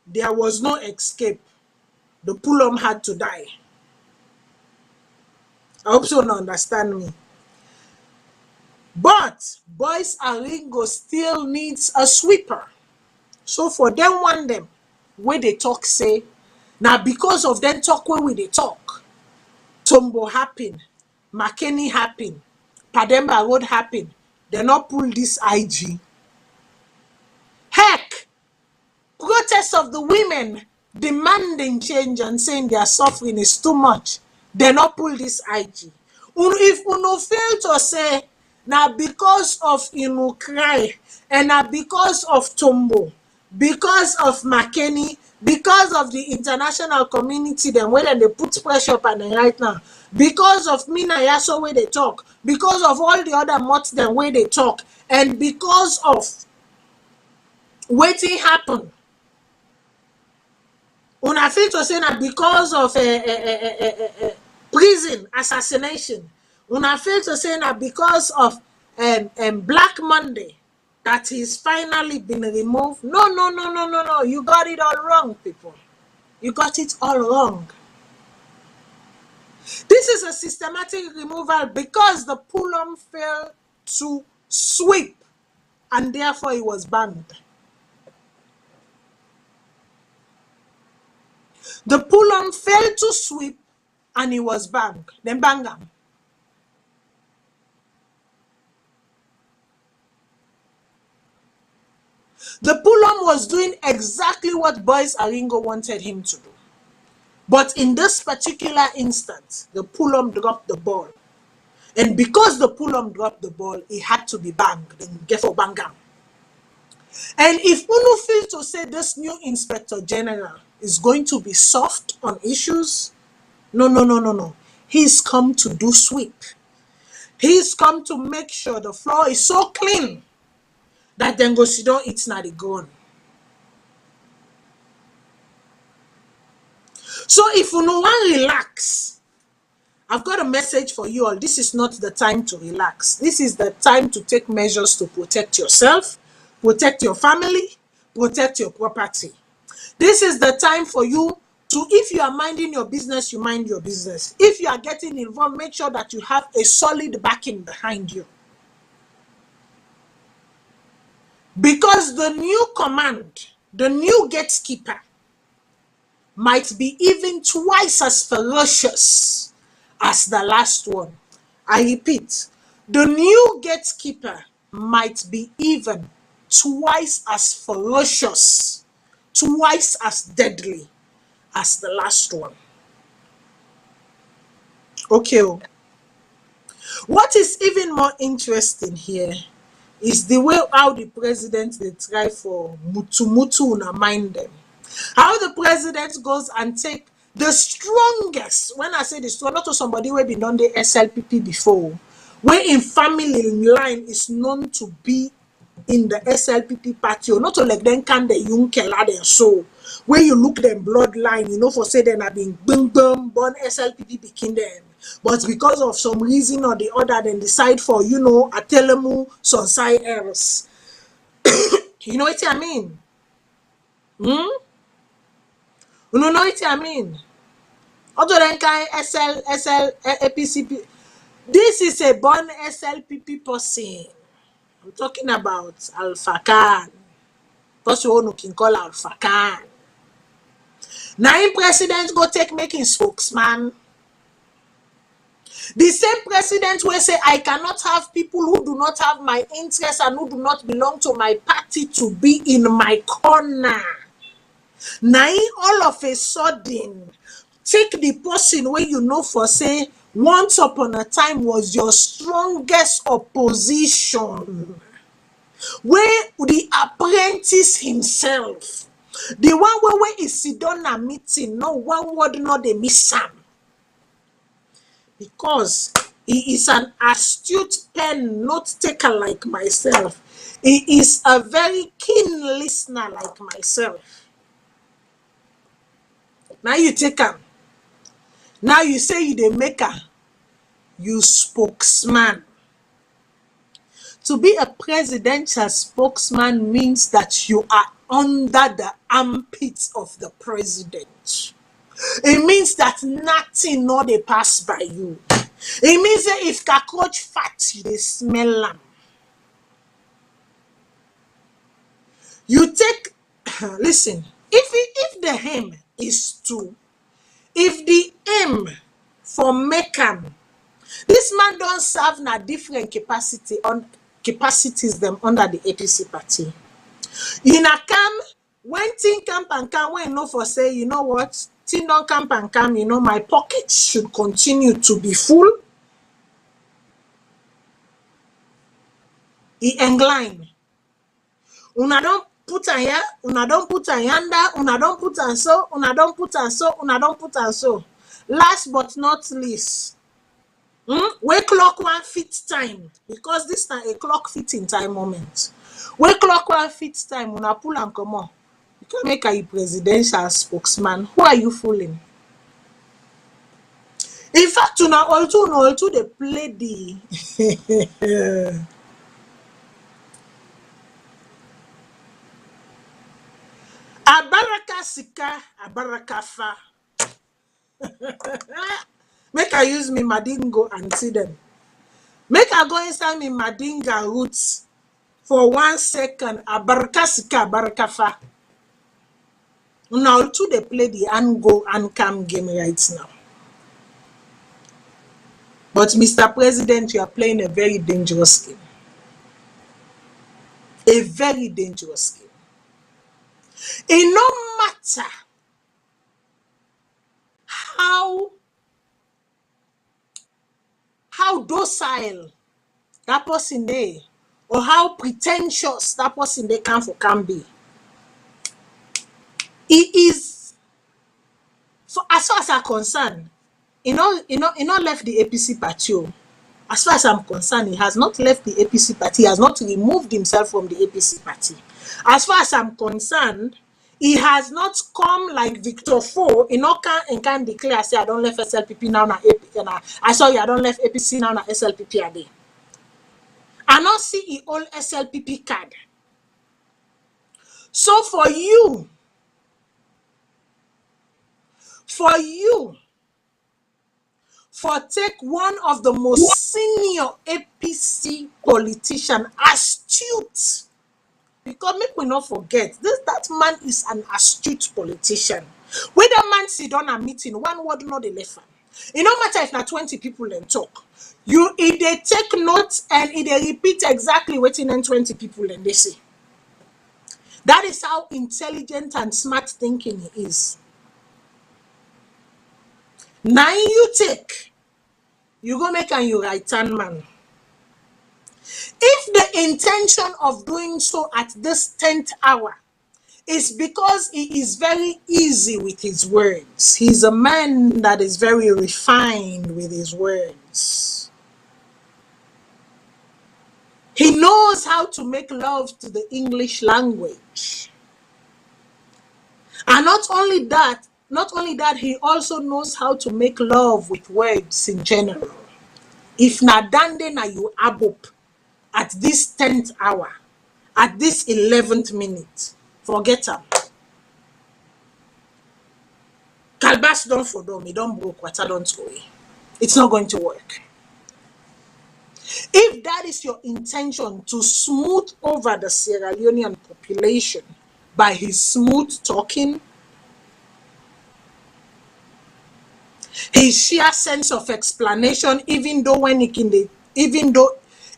there was no escape. The Pullum had to die. I hope you understand me. But Boys Aringo still needs a sweeper. So for them one them, where they talk say, now because of them talk where they talk, Tombo happen, McKinney happen, Pademba Road happen, they not pull this IG. Heck, protests of the women demanding change and saying their suffering is too much, they not pull this IG. If uno fail to say, now because of cry, and now because of Tombo, because of McKinney, because of the international community, then when they put pressure on them right now, because of Mina Yaso where they talk, because of all the other mots then where they talk, and because of waiting happen, Una feel to say that because of prison assassination. Una feel to say that because of Black Monday that he's finally been removed. No, no, no, no, no, no. You got it all wrong, people. You got it all wrong. This is a systematic removal because the Pullum failed to sweep and therefore he was banned. The Pullum failed to sweep and he was banned. Then bang him. The Pullum was doing exactly what Boyce Aringo wanted him to do. But in this particular instance, the Pullum dropped the ball. And because the Pullum dropped the ball, he had to be banged. Then get for bangam. And if Unu feels to say this new Inspector General is going to be soft on issues, no, no, no, no, no. He's come to do sweep. He's come to make sure the floor is so clean that then go sit down, it's not a gun. So if you no one relax, I've got a message for you all. This is not the time to relax. This is the time to take measures to protect yourself, protect your family, protect your property. This is the time for you to, if you are minding your business, you mind your business. If you are getting involved, make sure that you have a solid backing behind you. Because the new command, the new gatekeeper, might be even twice as ferocious as the last one. I repeat, the new gatekeeper might be even twice as ferocious, twice as deadly as the last one. Okay. What is even more interesting here is the way how the president they try for mutu na mind them. How the president goes and take the strongest, when I say the strong, not to somebody who been on the SLPP before, where in family line is known to be in the SLPP party, or not to like them can the young kelade so where you look them bloodline, you know, for say then have been boom boom born SLPP begin them. But because of some reason or the other, then decide for, you know, a telemu something else. You know what I mean? You know what I mean? Other than kind APCP. This is a born SLPP person. I'm talking about Alpha Khan. Because you can call Alpha Khan. Now in president go take making spokesman. The same president will say, I cannot have people who do not have my interests and who do not belong to my party to be in my corner. Now, all of a sudden, take the person where you know for say, once upon a time was your strongest opposition. Where the apprentice himself, the one where is sit down a meeting, no one word, not the miss him. Because he is an astute pen note taker like myself. He is a very keen listener like myself. Now you take him. Now you say you the maker. You spokesman. To be a presidential spokesman means that you are under the armpits of the president. It means that nothing not they pass by you. It means that if cockroach fat, they smell them. You take, listen, if the aim is to, if the aim for make this man don't serve na different capacities them under the APC party. In a camp, when thing camp and come, when no for say, you know what, thing don't camp and come, you know, my pockets should continue to be full. He incline. Una don't put on here, una don't put on yonder, una don't put on so, una don't put on so, una don't put on so. Last but not least, where clock one fit time, because this time a clock fitting time moment. Where clock one fit time, una pull and come on. make a presidential spokesman. Who are you fooling? In fact, una also they play the Abaraka Sika, Abaraka Fa. Make I use me Madingo and see them. Make I go inside me Madinga roots for 1 second. Abaraka Sika, Abaraka Fa. Now also they play the and go and come game right now. But Mr. President, you are playing a very dangerous game. A very dangerous game. It no matter how docile that person there, or how pretentious that person they can be. It is, for as far as I'm concerned, he not left the APC party. Oh. As far as I'm concerned, he has not left the APC party. He has not removed himself from the APC party. As far as I'm concerned, he has not come like Victor Fo. He not can declare, say, I don't left SLPP now, na APC. I saw you, I don't left APC now, na SLPP again. I not see he old SLPP card. So for you for take one of the most senior APC politician, astute, because make we not forget, that man is an astute politician. When that man sit down a meeting, one word not the left. It no matter if na 20 people and talk. If they take notes and if they repeat exactly what in 20 people and they say. That is how intelligent and smart thinking he is. Now you take, you go make and you right hand man. If the intention of doing so at this 10th hour is because he is very easy with his words, he's a man that is very refined with his words. He knows how to make love to the English language. And not only that, he also knows how to make love with words in general. If na dande na you abop at this 10th hour, at this 11th minute, forget him. Kalbas don't for them, he don't broke, water don't go away. It's not going to work. If that is your intention to smooth over the Sierra Leonean population by his smooth talking, his sheer sense of explanation, even though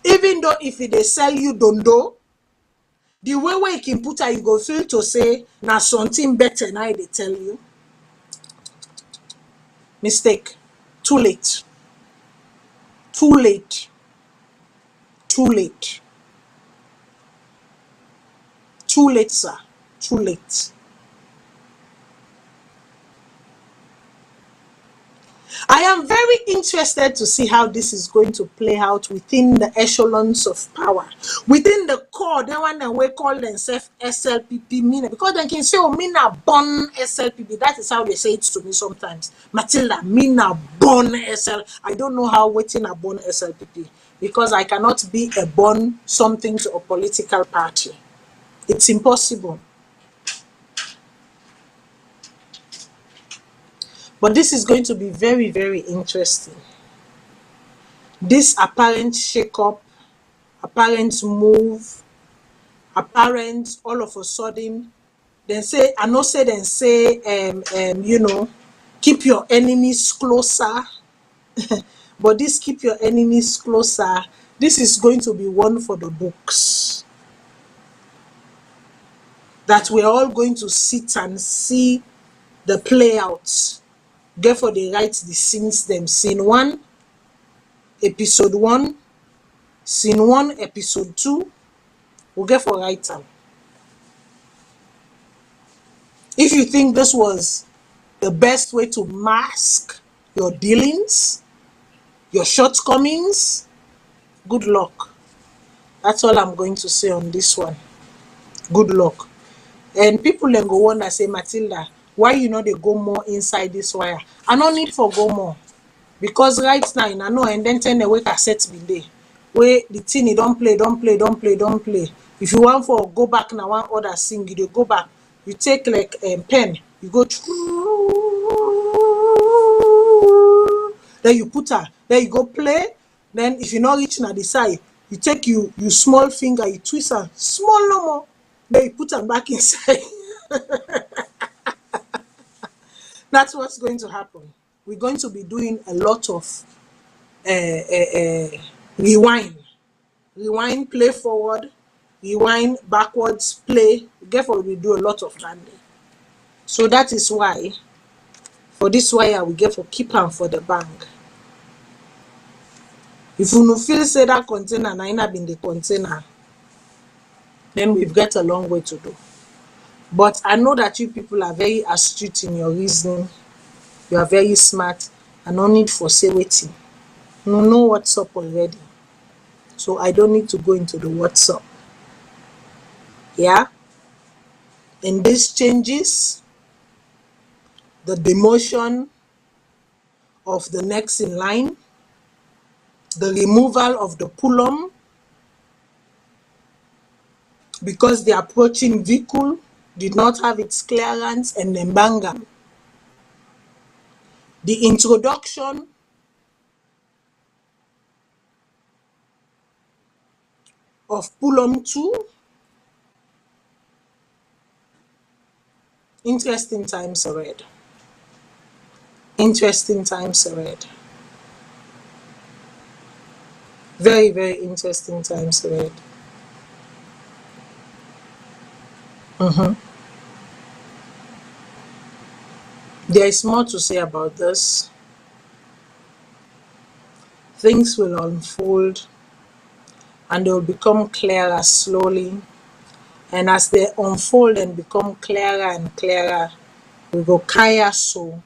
if they sell you dondo, the way he can put her, you go feel to say na something better now they tell you. Mistake. Too late. Too late. Too late. Too late, sir. Too late. I am very interested to see how this is going to play out within the echelons of power, within the core. That one that we call themselves SLPP, Mina, because they can say, "Oh, Mina born SLPP." That is how they say it to me sometimes. Matilda, Mina born SL. I don't know how waiting a born SLPP because I cannot be a born something to a political party. It's impossible. But this is going to be very, very interesting. This apparent shake-up, apparent move, apparent all of a sudden, then say, I know say, then say, keep your enemies closer. But this keep your enemies closer, this is going to be one for the books. That we're all going to sit and see the play out. Therefore, they write the scenes them. Scene 1, episode 1, scene 1, episode 2. We'll get for write them. If you think this was the best way to mask your dealings, your shortcomings, good luck. That's all I'm going to say on this one. Good luck. And people then go wonder say, Matilda, why you know they go more inside this wire? I no need for go more. Because right now, I know and then turn the way cassette be there. Where the thing you don't play. If you want for go back now one other sing, you dey go back. You take like pen, you go then you put her, then you go play. Then if you not reach na the side, you take you small finger, you twist her small no more. Then you put her back inside. That's what's going to happen. We're going to be doing a lot of rewind, play forward, rewind, backwards, play. Therefore, we do a lot of landing. So that is why, for this wire, we get for keep am for the bank. If you no feel say that container na been the container, then we've got a long way to do. But I know that you people are very astute in your reasoning. You are very smart, and no need for say waiting. You know what's up already. So I don't need to go into the what's up. Yeah? And these changes, the demotion of the next in line, the removal of the pull-on because the approaching vehicle did not have its clearance and then bang am. The introduction of pull-on 2, interesting times ahead. Interesting times ahead. Very, very interesting times ahead. There is more to say about this. Things will unfold and they will become clearer slowly. And as they unfold and become clearer and clearer, we go kaya so,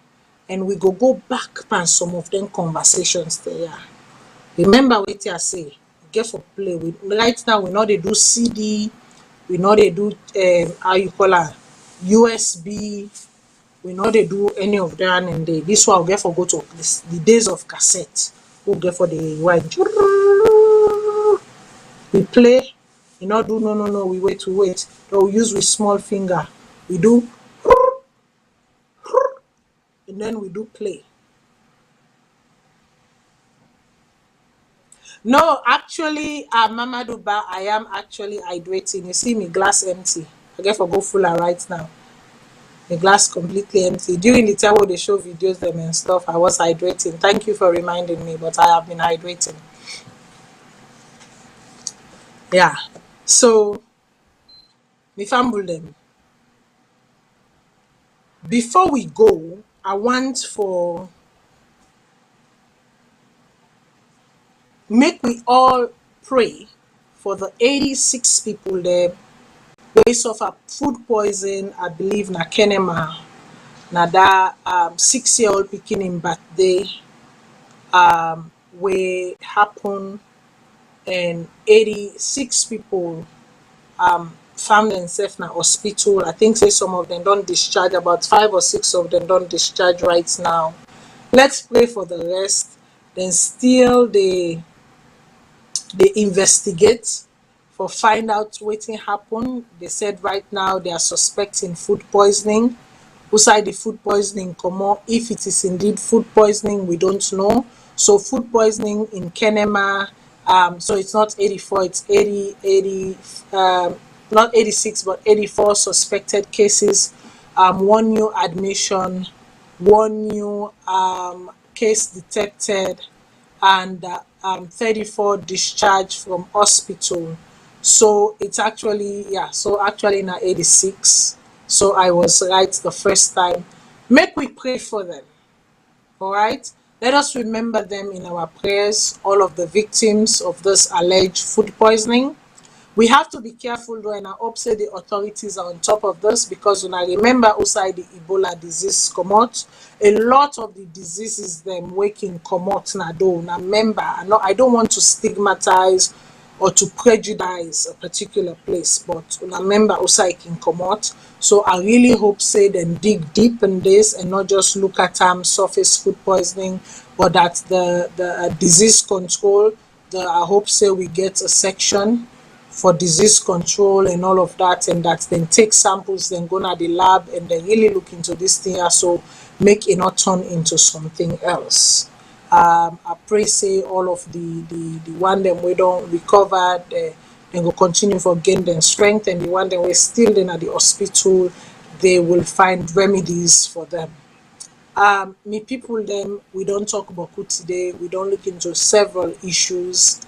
and we go back on some of them conversations there. Remember what I say, get for play. Right now, we know they do CD, we know they do, how you call it, USB, we know they do any of that, and this one will get for go to the days of cassette. We'll get for the rewind. We play, you know, do no, we wait. So we use with small finger. We do, and then we do play. No, actually, Mama Duba, I am actually hydrating. You see me glass empty. I get for go fuller right now. The glass completely empty. During the time when they show videos them and stuff, I was hydrating. Thank you for reminding me, but I have been hydrating. Yeah. So, we fumble them. Before we go, I want for make we all pray for the 86 people there wey suffer food poison. I believe na Kenema, na that 6-year-old pikin in birthday wey happen, and 86 people found themselves in hospital. I think say some of them don't discharge, about 5 or 6 of them don't discharge right now. Let's pray for the rest. Then still they investigate for find out wetin happen. They said right now they are suspecting food poisoning. Outside the food poisoning comot, if it is indeed food poisoning, we don't know. So food poisoning in Kenema, so it's not 84, it's 80, not 86 but 84 suspected cases, 1 new admission, 1 new case detected, and 34 discharged from hospital. So it's actually, yeah, so actually now 86. So I was right the first time. Make we pray for them. All right. Let us remember them in our prayers, all of the victims of this alleged food poisoning. We have to be careful though, and I hope say the authorities are on top of this, because when I remember outside the Ebola disease come out, a lot of the diseases them waking come out na do. Now remember, I don't want to stigmatize or to prejudice a particular place, but remember also it can come out. So I really hope say then dig deep in this and not just look at surface food poisoning, but that the disease control, I hope say we get a section for disease control and all of that, and that then take samples, then go to the lab and then really look into this thing, so make it not turn into something else. I pray say all of the one them we don't recover, they will continue for gain their strength, and the one that we're still in at the hospital, they will find remedies for them. Me people them, we don't talk about it today, we don't look into several issues.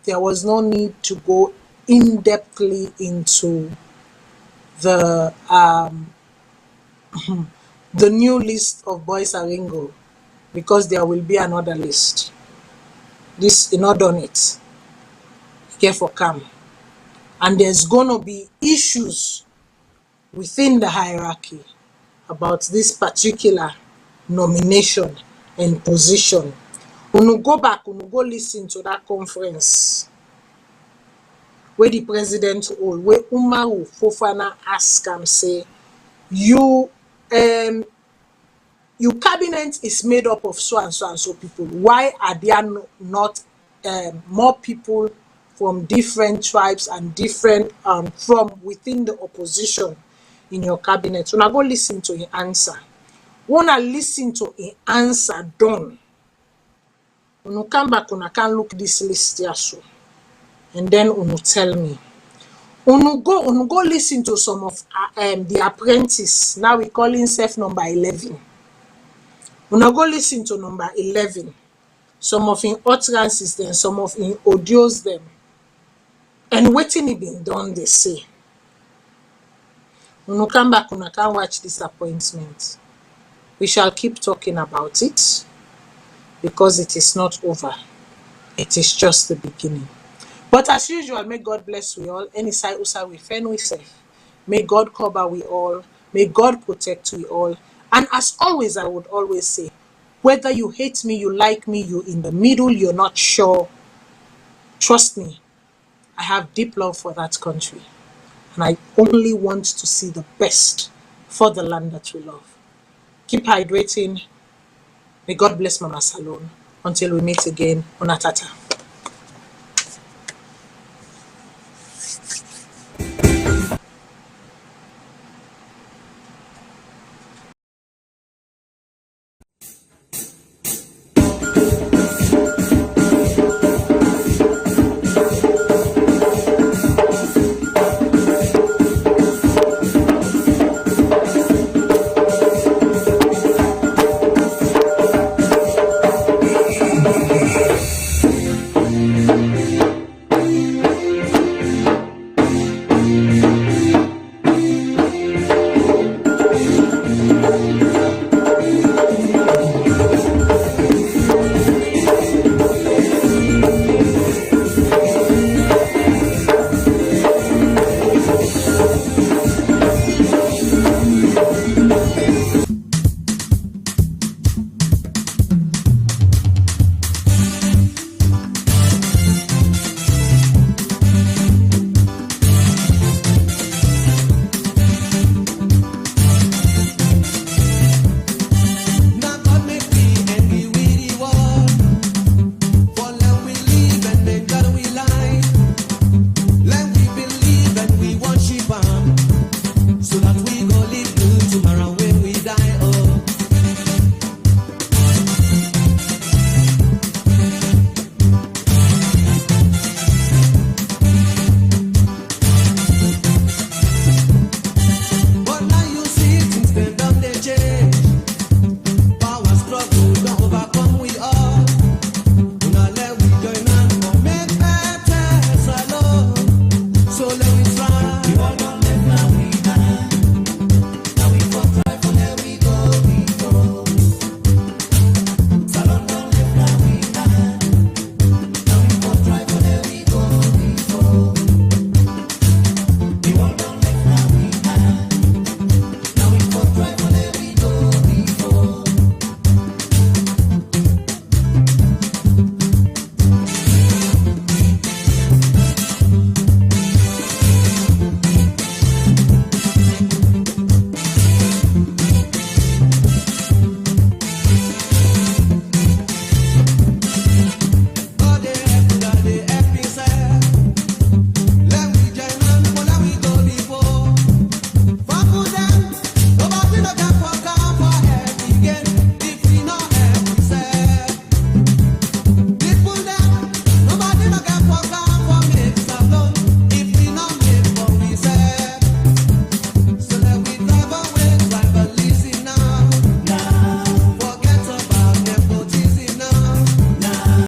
There was no need to go in-depthly into the the new list of boys Aringo, because there will be another list. This is not done it. Careful come. And there's gonna be issues within the hierarchy about this particular nomination and position. When you go back, when you go listen to that conference where the president hold, where Umaru Fofana ask him, say, your cabinet is made up of so and so and so people. Why are there not more people from different tribes and different from within the opposition in your cabinet? When I go listen to his answer, when I listen to his answer done, when you come back, when I can look this list here, so, and then when you tell me, when you go listen to some of the apprentice. Now we call himself number 11. When I go listen to number 11, some of his utterances, then some of his audios, them, and waiting it been done, they say. When you come back, when I can watch disappointment, we shall keep talking about it, because it is not over. It is just the beginning. But as usual, may God bless we all. Any side usa we fend we safe. May God cover we all. May God protect we all. And as always, I would always say, whether you hate me, you like me, you're in the middle, you're not sure, trust me, I have deep love for that country. And I only want to see the best for the land that we love. Keep hydrating. May God bless Mama Salone. Until we meet again, Onatata.